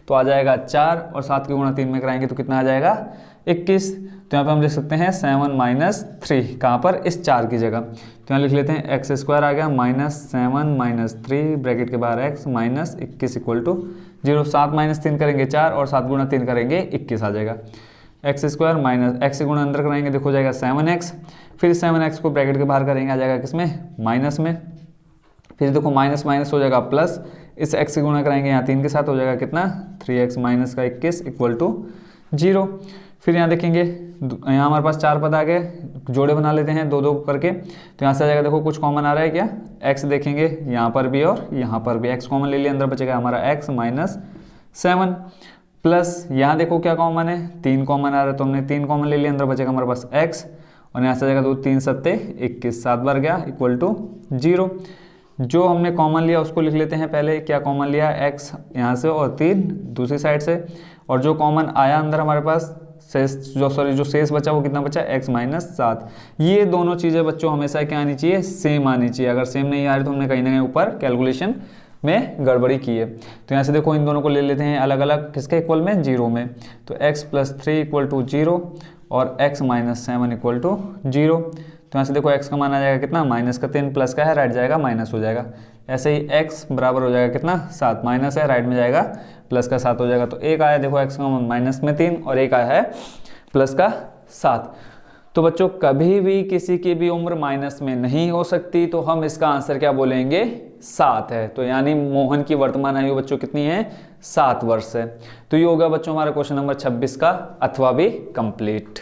तो आ जाएगा 4 और 7 की गुणा 3 में कराएंगे तो कितना आ जाएगा? 21। तो यहाँ पे हम लिख सकते हैं 7 - 3। कहाँ पर? इस 4 की जगह। तो यहाँ लिख लेते हैं x स्क्वायर आ गया -7 - 3 ब्रैकेट के बाहर x minus 21 equal to 0, 7 minus 3 करेंगे 4 और 7 गुणा 3 करेंगे 21 आ जाएगा। एक्स स्क्वायर माइनस एक्स गुणा अंदर कराएंगे देखो जाएगा 7x, फिर 7x को ब्रैकेट के बाहर करेंगे आ जाएगा किसमें, माइनस में, फिर देखो माइनस माइनस हो जाएगा प्लस, इस x से गुणा कराएंगे यहाँ 3 के साथ हो जाएगा कितना 3x माइनस का 21 इक्वल टू 0। फिर यहाँ देखेंगे यहाँ हमारे पास 4 पद आ गए, जोड़े बना लेते हैं 2 2 करके, तो यहाँ से आ जाएगा देखो कुछ कॉमन आ रहा है क्या, x देखेंगे यहाँ पर भी और यहाँ पर भी, x कॉमन ले लिया, अंदर बचेगा हमारा x माइनस 7 प्लस यहाँ देखो क्या कॉमन है 3 कॉमन आ रहा है, तो हमने 3 कॉमन ले लिया, अंदर बचेगा हमारे पास x और यहाँ से आ जाएगा 2 3 7 21, 7 बार गया इक्वल टू 0। जो हमने कॉमन लिया उसको लिख लेते हैं पहले, क्या कॉमन लिया x यहाँ से और 3 दूसरी साइड से, और जो कॉमन आया अंदर हमारे पास शेष जो शेष बचा वो कितना बचा x माइनस 7। ये दोनों चीज़ें बच्चों हमेशा क्या आनी चाहिए, सेम आनी चाहिए, अगर सेम नहीं आ रही तो हमने कहीं ना कहीं ऊपर कैलकुलेशन में गड़बड़ी की है। तो यहाँ से देखो इन दोनों को ले लेते हैं अलग अलग, किसके इक्वल में, 0 में, तो x प्लस 3 इक्वल टू 0 और x माइनस 7 इक्वल टू 0। तो यहाँ से देखो x का मान आ जाएगा कितना, माइनस का 3 प्लस का है, राइट जाएगा माइनस हो जाएगा। ऐसे ही x बराबर हो जाएगा कितना 7, माइनस है राइट में जाएगा प्लस का 7 हो जाएगा। तो एक आया देखो x का माइनस में 3 और एक आया है प्लस का 7। तो बच्चों कभी भी किसी की भी उम्र माइनस में नहीं हो सकती, तो हम इसका आंसर क्या बोलेंगे, 7 है। तो यानी मोहन की वर्तमान आयु बच्चों कितनी है, 7 वर्ष है। तो ये होगा बच्चों हमारा क्वेश्चन नंबर 26 का अथवा भी कंप्लीट।